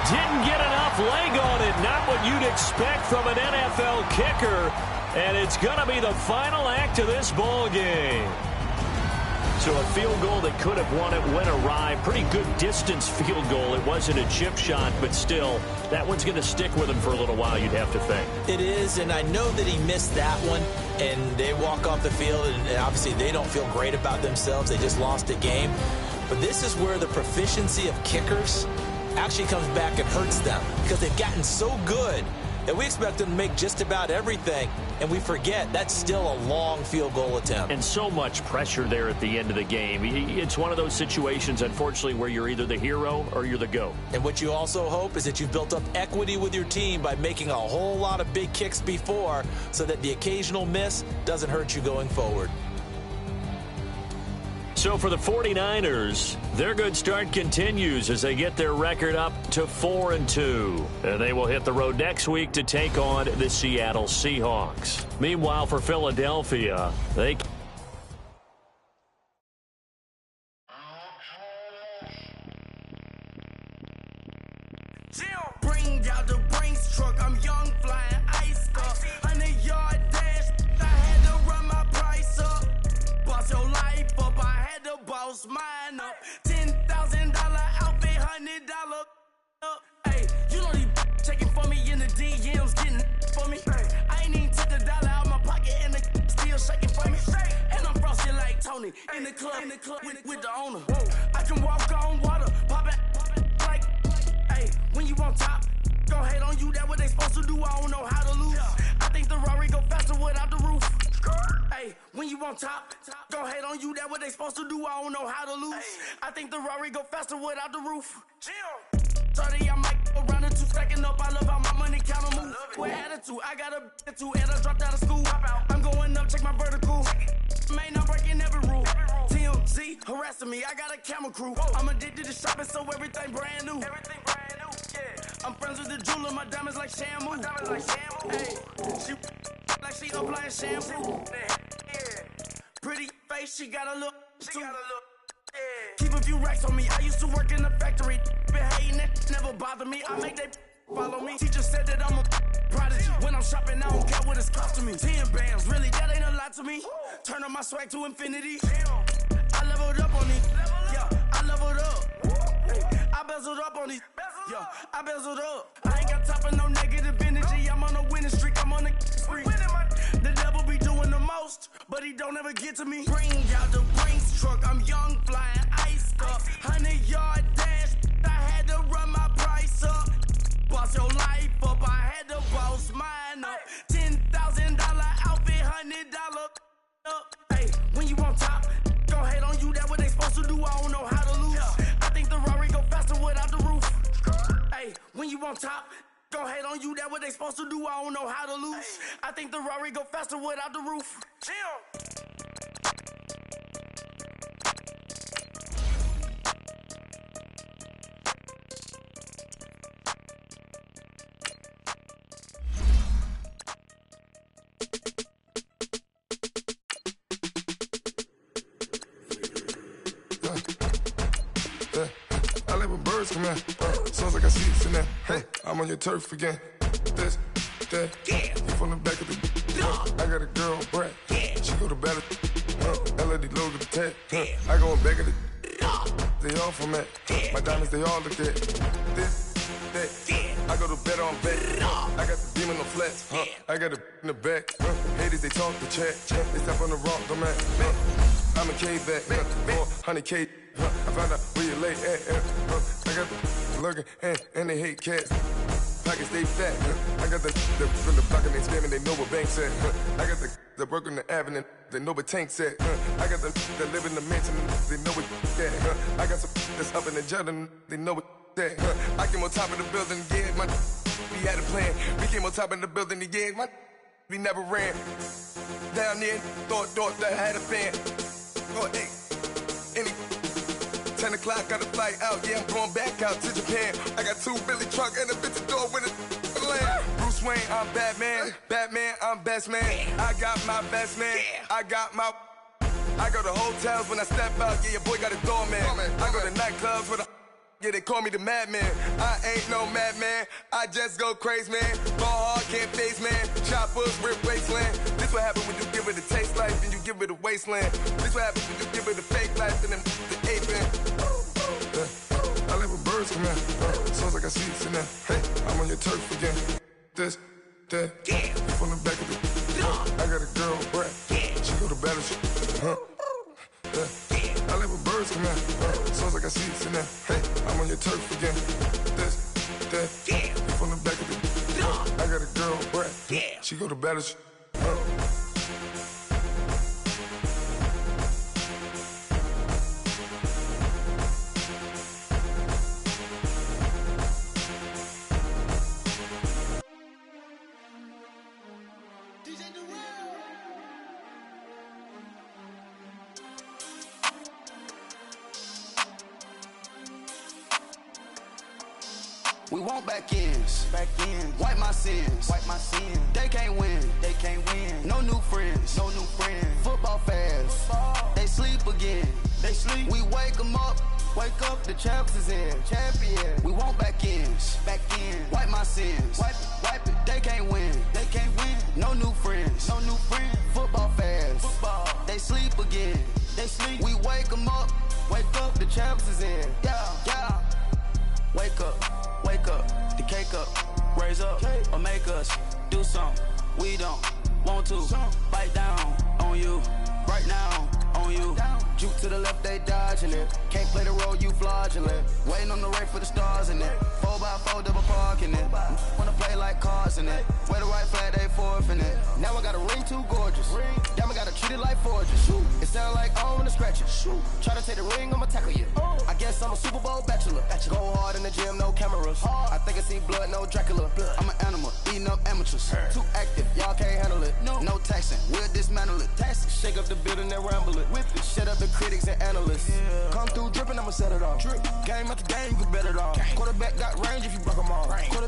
Didn't get enough leg on it. Not what you'd expect from an NFL kicker. And it's going to be the final act of this ball game. So a field goal that could have won it went awry. Pretty good distance field goal. It wasn't a chip shot, but still, that one's going to stick with him for a little while, you'd have to think. It is, and I know that he missed that one, and they walk off the field, and obviously they don't feel great about themselves. They just lost a game. But this is where the proficiency of kickers actually comes back and hurts them, because they've gotten so good that we expect them to make just about everything, and we forget that's still a long field goal attempt. And so much pressure there at the end of the game. It's one of those situations, unfortunately, where you're either the hero or you're the GOAT. And what you also hope is that you've built up equity with your team by making a whole lot of big kicks before, so that the occasional miss doesn't hurt you going forward. So for the 49ers, their good start continues as they get their record up to 4-2. And they will hit the road next week to take on the Seattle Seahawks. Meanwhile, for Philadelphia, they... Bring out the Brinks truck, I'm young, flying ice up. 100-yard dash, I had to run my price up. Boss your life up, I had to boss mine up. $10,000 outfit, $100 up. Hey, you know these checking for me in the DMs, getting for me. I ain't even took the dollar out my pocket and the still shaking for me. And I'm frosty like Tony in the club with the owner. I can walk on water, pop it like, hey, when you on top, gon' hate on you, that what they supposed to do, I don't know how to lose. I think the Rari go faster without the roof. Hey, when you on top, gon' hate on you, that what they supposed to do, I don't know how to lose. I think the Rari go faster without the roof. 30, I might go around the 2 stacking up, I love how my money count on move. With attitude, I got a attitude, and I dropped out of school. I'm going up, check my vertical. Man, I'm breaking every rule. TMZ harassing me, I got a camera crew. I'm addicted to shopping, so everything brand new. I'm friends with the jeweler, my diamonds like Shamu. Hey, she like she applying shampoo. Pretty face, she got a look. Keep a few racks on me. I used to work in the factory. Been hating that never bother me. I make that follow me. Teacher said that I'm a prodigy. When I'm shopping, I don't care what it's costing me. 10 bands, really, that ain't a lot to me. Turn up my swag to infinity. I leveled up on these. Yeah, I leveled up. I bezeled up on these. Yeah, I bezeled up. I ain't got time for no negative energy. I'm on a winning streak. I'm on a spree. The devil be doing the most, but he don't ever get to me. Bring out the Brinks truck. I'm young, flying, iced up. 100-yard dash. I had to run my price up. Boss your life up. I had to boss mine up. $10,000 outfit, $100 up. Hey, when you on top, don't hate on you. That's what they supposed to do. I don't know how to lose. I think the Rari go faster without the roof. Hey, when you on top, don't hate on you. That's what they supposed to do. I don't know how to lose. I think the Rari go faster without the roof. Chill. I live with birds come in. Sounds like I see it in there. Hey, I'm on your turf again. This, that, you from the back of the. I got a girl, Brad. She go to battle. LED logo the tag. I go in back of the. They all from that. My diamonds, they all look at. This, that. I go to bed on bed. I got the demon on flats. I got it in the back. Haters, they talk the chat. They step on the rock, don't matter. I'm a K-back. 400K. I found out where you lay at. I got the lurking and they hate cats. Pockets stay fat. I got the from the block and they spamming, they know what banks at. I got the work on the avenue, they know what tanks at. I got the live in the mansion, they know what that. I got some that's up in the jungle, they know what that. I came on top of the building, yeah, my we had a plan. We came on top of the building, yeah, my we never ran. Down there, thought that I had a fan. Oh, hey, any 10 o'clock, got a flight out, yeah, I'm going back out to Japan. I got 2 Billy truck and a bitch door with a land. Bruce Wayne, I'm Batman. Batman, I'm best man. I got my best man. I got my. I go to hotels when I step out, yeah, your boy got a doorman. I go to nightclubs with a. Yeah, they call me the madman. I ain't no madman. I just go crazy, man. Ball hard, can't face, man. Choppers, rip wasteland. This what happen when you give it a taste life and you give it a wasteland. This what happen when you give it a fake life and then the aping. I live with birds come in. Sounds like I see it in there. Hey, I'm on your turf again. This, that, you from the back of the. I got a girl, Brad. She go to battle. I live with birds come in. Sounds like I see it in there. Hey, I'm on your turf again. This, that, you from the back of the. I got a girl, Brad. She go to battle. We want back ends. Wipe my sins. They can't win. No new friends. Football fans. They sleep again. We wake them up. The champs is in. Champion. We want back ends. Wipe my sins. Wipe it. They can't win. No new friends. Football fans. They sleep again. We wake them up. The champs is in. Yeah. Wake up, the cake up, raise up, or make us do something we don't want to. Bite down on you, right now on you. Juke to the left, they dodging it. Can't play the role, you fraudulent. Waiting on the right for the stars in it. 4x4 double parking it. Wanna play like cars in it. Wear the right flag, they forfeiting it. Now I got a ring too gorgeous. Damn, I gotta treat it like forgeous. It sound like I wanna scratch it. Try to take the ring, I'ma tackle you. I guess I'm a Super Bowl bachelor. Go hard in the gym, no cameras. I think I see blood, no Dracula. I'm an animal, eating up amateurs. Too active, y'all can't handle it. No taxing, we'll dismantle it. Shake up the building and ramble it. Whip it, shut up the critics and analysts. Come through dripping, I'ma set it off. Game after game, you can bet it all. Quarterback got range if you block them all.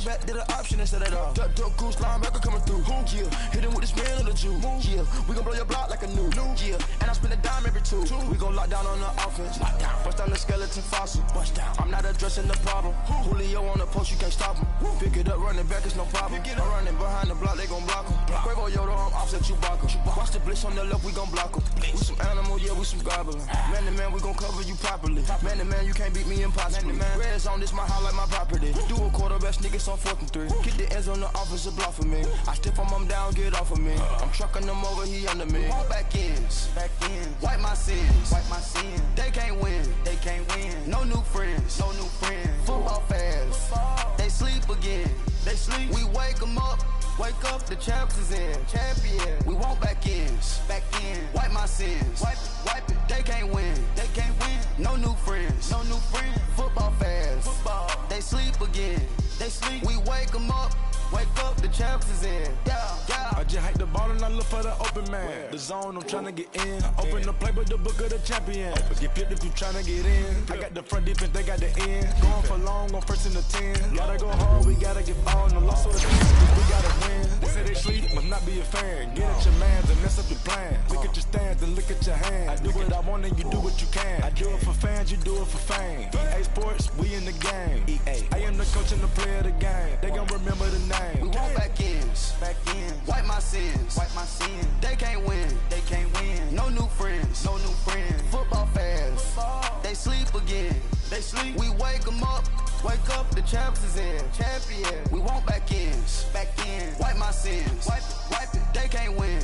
quarterback did an option instead of that. Duck goose linebacker coming through. Yeah, hit him with the spin of the Jew. Yeah, we gon' blow your block like a new. Yeah, and I spend a dime every two. We gon' lock down on the offense. Bust down the skeleton fossil. I'm not addressing the problem. Julio on the post, you can't stop him. Pick it up, running back, it's no problem. I'm running behind the block, they gon' block him. Quavo Yoda, I'm offset Chewbacca. Watch the blitz on the left, we gon' block him. We some animal, yeah, we some goblin. Man to man, we gon' cover you properly. Man to man, you can't beat me impossibly. Red zone, this my house like my property. Do a quarterback niggas on 4th and 3. Get the ends on the offensive block for me. I stiff him down, get off of me. I'm trucking them over, he under me. Back ends, wipe my sins, They can't win, No new friends, Football fans, they sleep again. We wake them up. Wake up, the champs is in. Champion. We want back ends. Wipe my sins. Wipe it. They can't win. No new friends. Football fans. They sleep again. We wake them up. Wake up, the champs is in. Yeah. I just hike the ball and I look for the open man. The zone, I'm trying to get in. Open the playbook, the book of the champion. Get flipped if you trying to get in. I got the front defense, they got the end. Going for long, on 1st and the 10. Gotta go hard, we gotta get ball. No loss or the we gotta win. They say they sleep, must not be a fan. Get at your mans and mess up your plans. Look at your stands and look at your hands. I do what I want and you do what you can. I do it for fans, you do it for fame. EA Sports, we in the game. I am the coach and the player of the game. They gon' remember the name. We want back ends. Wipe my sins. They can't win. No new friends. Football fans. They sleep again. We wake them up. Wake up, the champs is in. Champion. We want back ends. Wipe my sins. Wipe it. They can't win.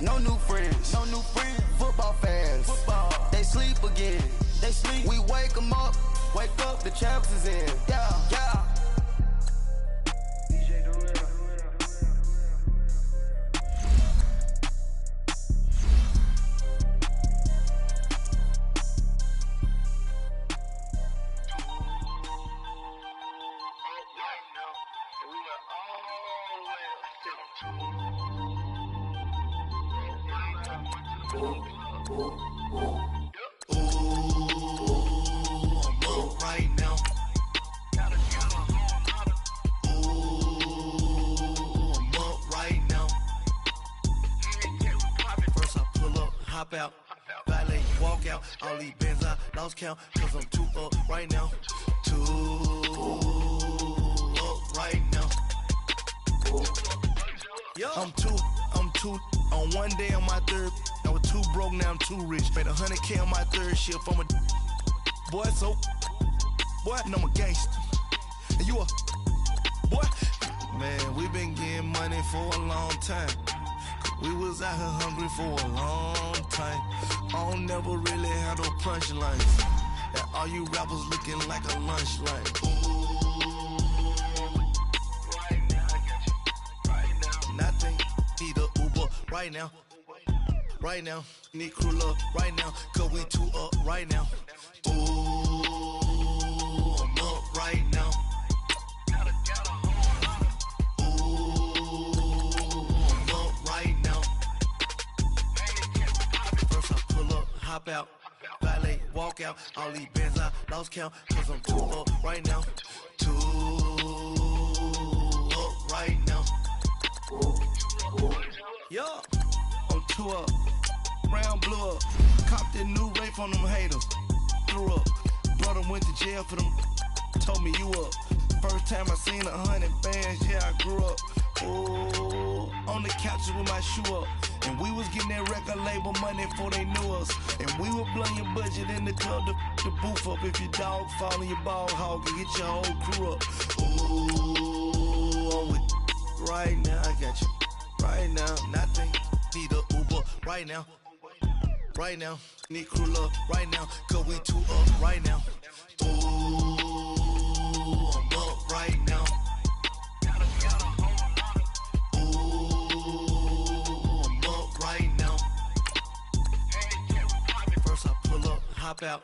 No new friends. Football fans. They sleep again. We wake them up. Wake up, the champs is in. Yeah. Hop out, valet, walk out, all these bands I lost count, cause I'm too up right now, right now. I'm two, on one day on my third, I was too broke, now I'm too rich, made 100K on my third shift, I'm a boy, so, boy, and I'm a gangster, and you a, boy, man, we been getting money for a long time. We was out here hungry for a long time. I don't never really have no punchlines. And all you rappers looking like a lunch line. Right now, I got you. Right now. Nothing. Need a Uber right now. Right now. Need crew love right now. Cause we two up right now. Ooh, I'm up right now. Hop out, valet, walk out, all these bands I lost count, cause I'm too up right now, right now. Yeah, I'm too up, round blew up, copped that new rape on them haters, threw up, brother went to jail for them, told me you up, first time I seen 100 bands, yeah I grew up. Ooh, on the couches with my shoe up. And we was getting that record label money before they knew us. And we were blowing your budget in the club to boof up. If your dog fall in your ball hog and get your whole crew up. Ooh, I'm with right now, I got you. Right now, nothing. Need a Uber right now. Right now, need crew love right now. Cause we two up right now. Ooh, I'm up right now. Hop out,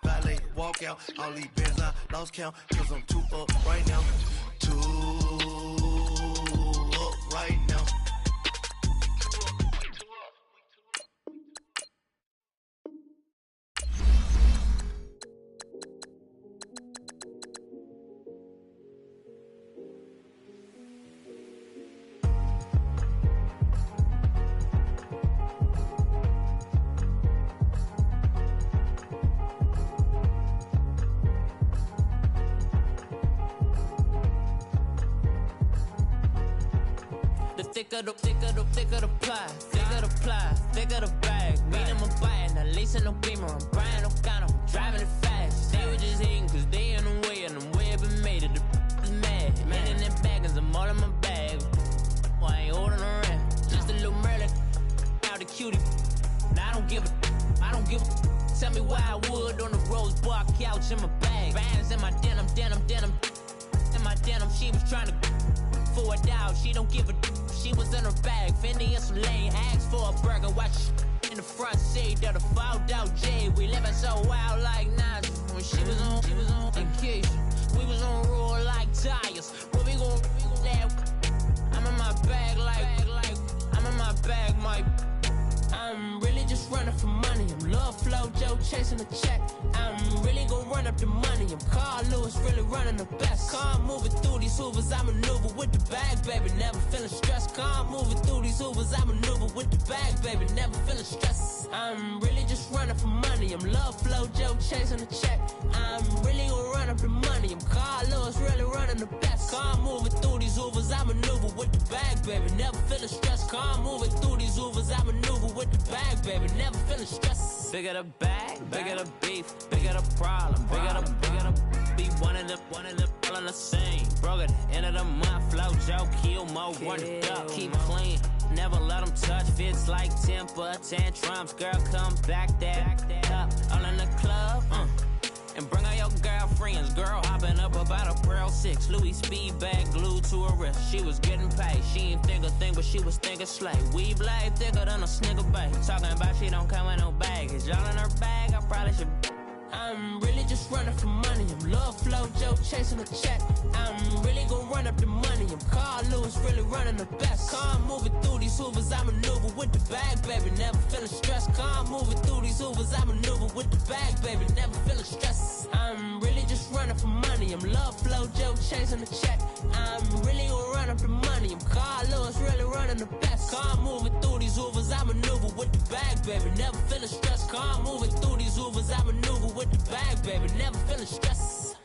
valet, walk out, all these bands I lost count, cause I'm too up right now, right now. thicker the pie, thicker the ply, thicker the bag. Meet him a buying, at least in no beamer. I'm buying no counter, I'm driving it fast. They were just hating cause they in the way, and the way it been made it. The is mad. Man in them baggins, I'm all in my bag. Well, I ain't holding around. Just a little Merlin, out the cutie. Now I don't give a. Tell me why I would on the rose bar couch in my bag. Bands in my denim. In my denim, she was trying to for it out. She don't give a. She was in her bag. Fendi and some lane. Asked for a burger. Watch in the front seat of the fouled out J. We living so wild like Nas. When she was on vacation. We was on roll like tires. Where we gon' I'm in my bag like I'm in my bag, Mike. I'm really just running for money. I'm Love Flow Joe chasing the check. I'm really gon' run up the money. I'm Carl Lewis, really running the best. Car moving through these Hoovers, I maneuver with the bag, baby. Never feeling stressed. Car moving through these Hoovers, I maneuver with the bag, baby. Never feeling stressed. I'm really just running for money. I'm Love Flow Joe chasing the check. I'm really gon' run up the money. I'm Carl Lewis, really running the best. Car moving through these Hoovers, I maneuver with the bag, baby. Never feeling stressed. Car moving through these Hoovers, I maneuver with the bag, baby. Never feeling stressed. Bigger the bag, bigger the beef, bigger the problem, bigger the be one of the all on the same. Broke at the end of the month, flow Joe, kill mo, run it up, keep clean. Never let them touch, fits like temper tantrums. Girl, come back that up, all in the club, and bring all your girlfriends. Girl hopping up about a Pearl 6 Louis speed bag glued to her wrist. She was getting paid. She ain't think a thing, but she was thinking slay. We blade thicker than a snigger bag. Talking about she don't come with no baggage. Y'all in her bag, I probably should. I'm really just running for money. I'm Love Flow Joe chasing a check. I'm really gon' run up the money. I'm Carl Lewis, really running the best. Car moving through these Hoovers, I maneuver with the bag, baby. Never feeling stressed. Car moving through these Hoovers, I maneuver with the bag, baby. Never feeling stressed. I'm really just running for money. I'm Love Flow Joe chasing the check. I'm really gon' run up the money. I'm Carl Lewis, really running the best. Car moving through these Hoovers, I maneuver with the bag, baby. Never feeling stressed. Car moving through these Hoovers, I maneuver with the bag, baby. Never feeling stressed.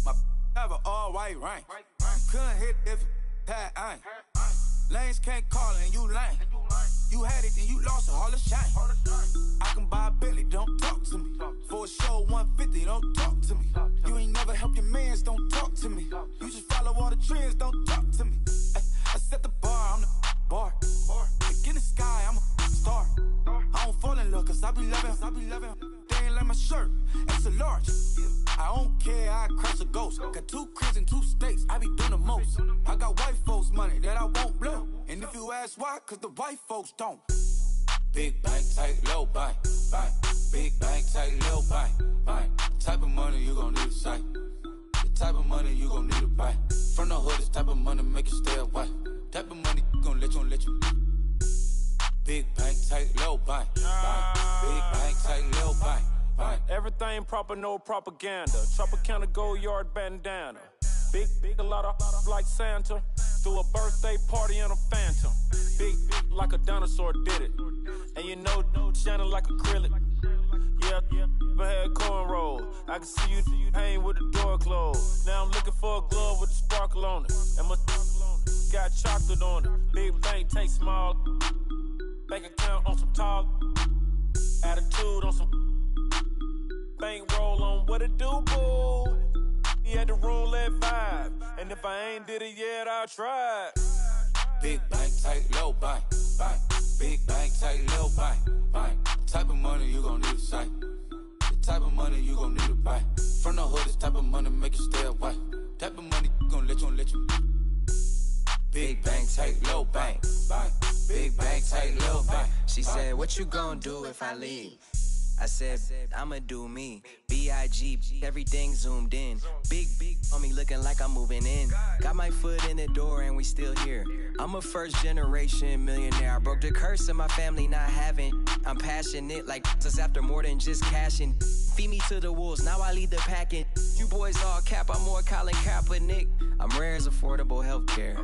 My have an all-white rank. Couldn't hit if it had ain't. Lanes can't call it and you lame. You had it and you lost it, all the shame. I can buy a Billy, don't talk to me. For a show 150, don't talk to me. You ain't never help your mans, don't talk to me. You just follow all the trends, don't talk to me. I set the bar, I'm the bar. Like in the sky, I'm a star. I don't fall in love cause I be loving. They ain't like my shirt, it's a large. I don't care, I crash a ghost. Got 2 cribs in 2 states, I be doing the most. I got white folks money that I won't blow. And if you ask why, cause the white folks don't. Big bank, tight, low bank. Big bank, tight, low bank. Type of money you gon' need a sight. The type of money you gon' need to buy. From the hood, this type of money make you stay away. Type of money gon' let you. Big bank, tight, low bank. Big bank, tight, low bank. Everything proper, no propaganda. Tropicana gold yard bandana. Big, a lot of like Santa. Threw a birthday party in a phantom. Big like a dinosaur did it. And you know, shining like acrylic. Yeah, but had cornrow. I can see you hang with the door closed. Now I'm looking for a glove with a sparkle on it. And my got chocolate on it. Big bank, take small. Bank account on some talk. Attitude on some. Bank roll on what it do, boo. He had the roulette vibe. And if I ain't did it yet, I'll try. Big bank, tight, low bank. Big bank, tight, low bank. Type of money you gon' need a sight. The type of money you gon' need to buy. From the hood, this type of money make you stay away. Type of money gon' let you. Big bank, tight, low bank. Big bank, tight, low bank. She said, what you gon' do if I leave? I said, I'ma do me. B.I.G. Everything zoomed in. Big on me looking like I'm moving in. Got my foot in the door and we still here. I'm a first generation millionaire. I broke the curse of my family not having. I'm passionate like us after more than just cashing. Feed me to the wolves, now I lead the packing. You boys all cap, I'm more Colin Kaepernick. I'm rare as affordable healthcare.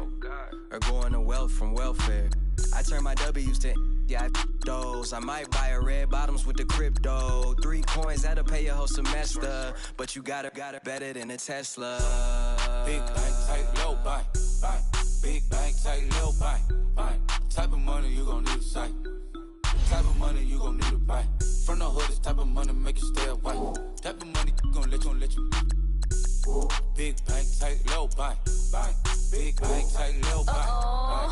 Or going to wealth from welfare. I turn my W's to yeah, those. I might buy a red bottoms with the crypto. 3 coins, that'll pay your whole semester. But you got it better than a Tesla. Big bank, tight, low, buy. Big bank, tight, low, buy. Type of money you gon' need a sight. Type of money you gon' need to buy. From the hood, this type of money make you stay away. Type of money gon' let you. Big bank, tight, low, buy. Big bank, tight, low, buy.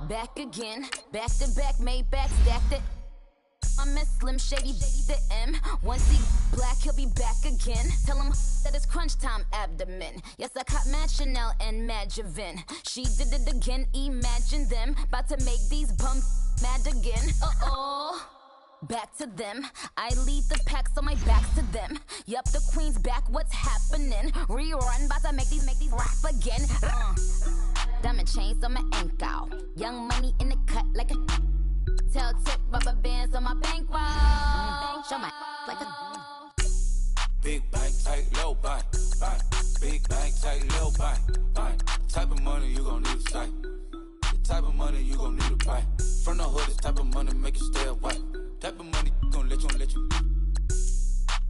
Back again, back to back, made back, stacked it. I'm a Slim Shady, the M. Once he black, he'll be back again. Tell him that it's crunch time abdomen. Yes, I caught Mad Chanel and Mad Javin. She did it again, imagine them. About to make these bumps mad again. Back to them. I lead the pack, so my back's to them. Yup, the queen's back, what's happening? Rerun, about to make these rap again. Diamond chains on my ankle. Young money in the cut like a tail tip, rubber bands on my bankroll. Show my like a Big bank, tight, low, buy. Big bank, tight, low, buy. Type of money you gon' need a sight. The type of money you gon' need to buy. From the hood, this type of money make you stay away. Type of money gon' let you.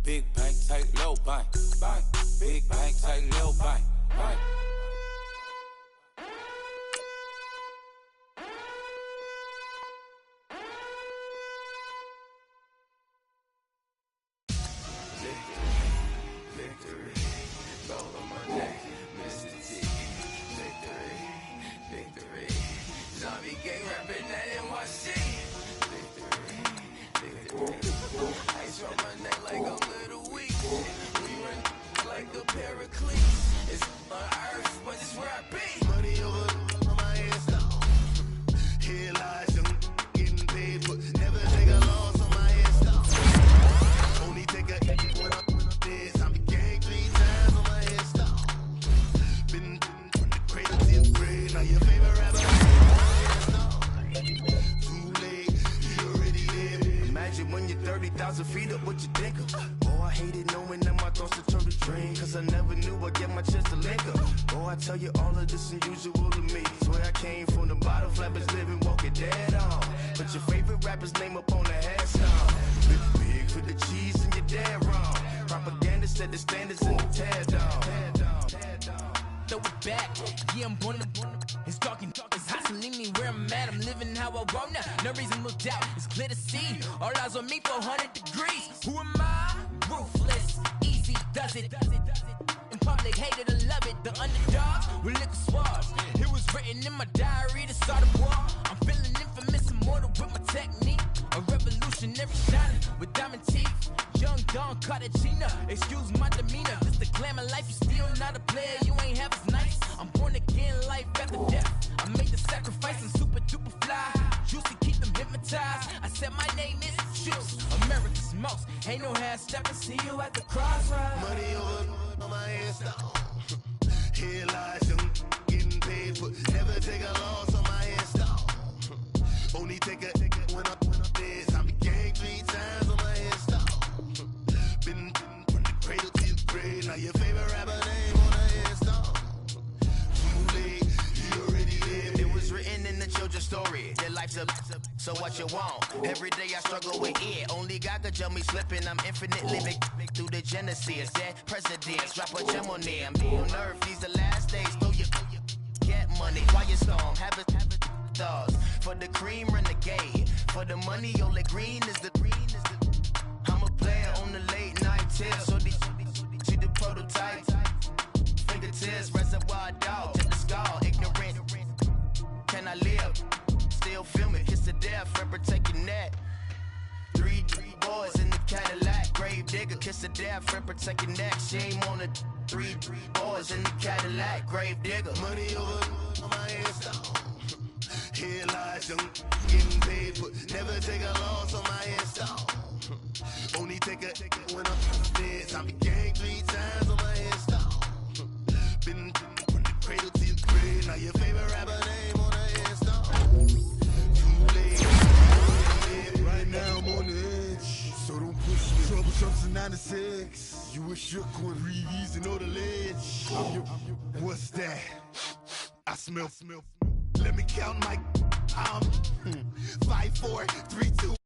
Big bank, tight, low, buy. Big bank, tight, low, buy. So what you want? Every day I struggle with it. Only God could tell me slipping. I'm infinitely big through the genesis. Dead presidents, rap a gem on them. On earth, these the last days. Throw your get money. Quiet storm, have it thoughts. For the cream, renegade. For the money, only green is the I'm a player on the late night tip. So see the prototype. Fingertips, reservoir dog to the skull. Ignorant. Can I live? Still film it, kiss to death, forever taking that. Three boys in the Cadillac, grave digger, kiss to death, forever taking that. Shame on the three boys in the Cadillac, grave digger. Money over on my headstone. Here lies young, getting paid, but never take a loss on my headstone. Only take a when I'm dead. I be gang 3 times on my headstone. Been from the cradle to the grave. Now your favorite rapper name on the headstone. Right now I'm on the edge, so don't push me. Trouble jumps in 96. You wish you could breathe easy on the ledge. What's that? I smell. Let me count my 5, 4, 3, 2.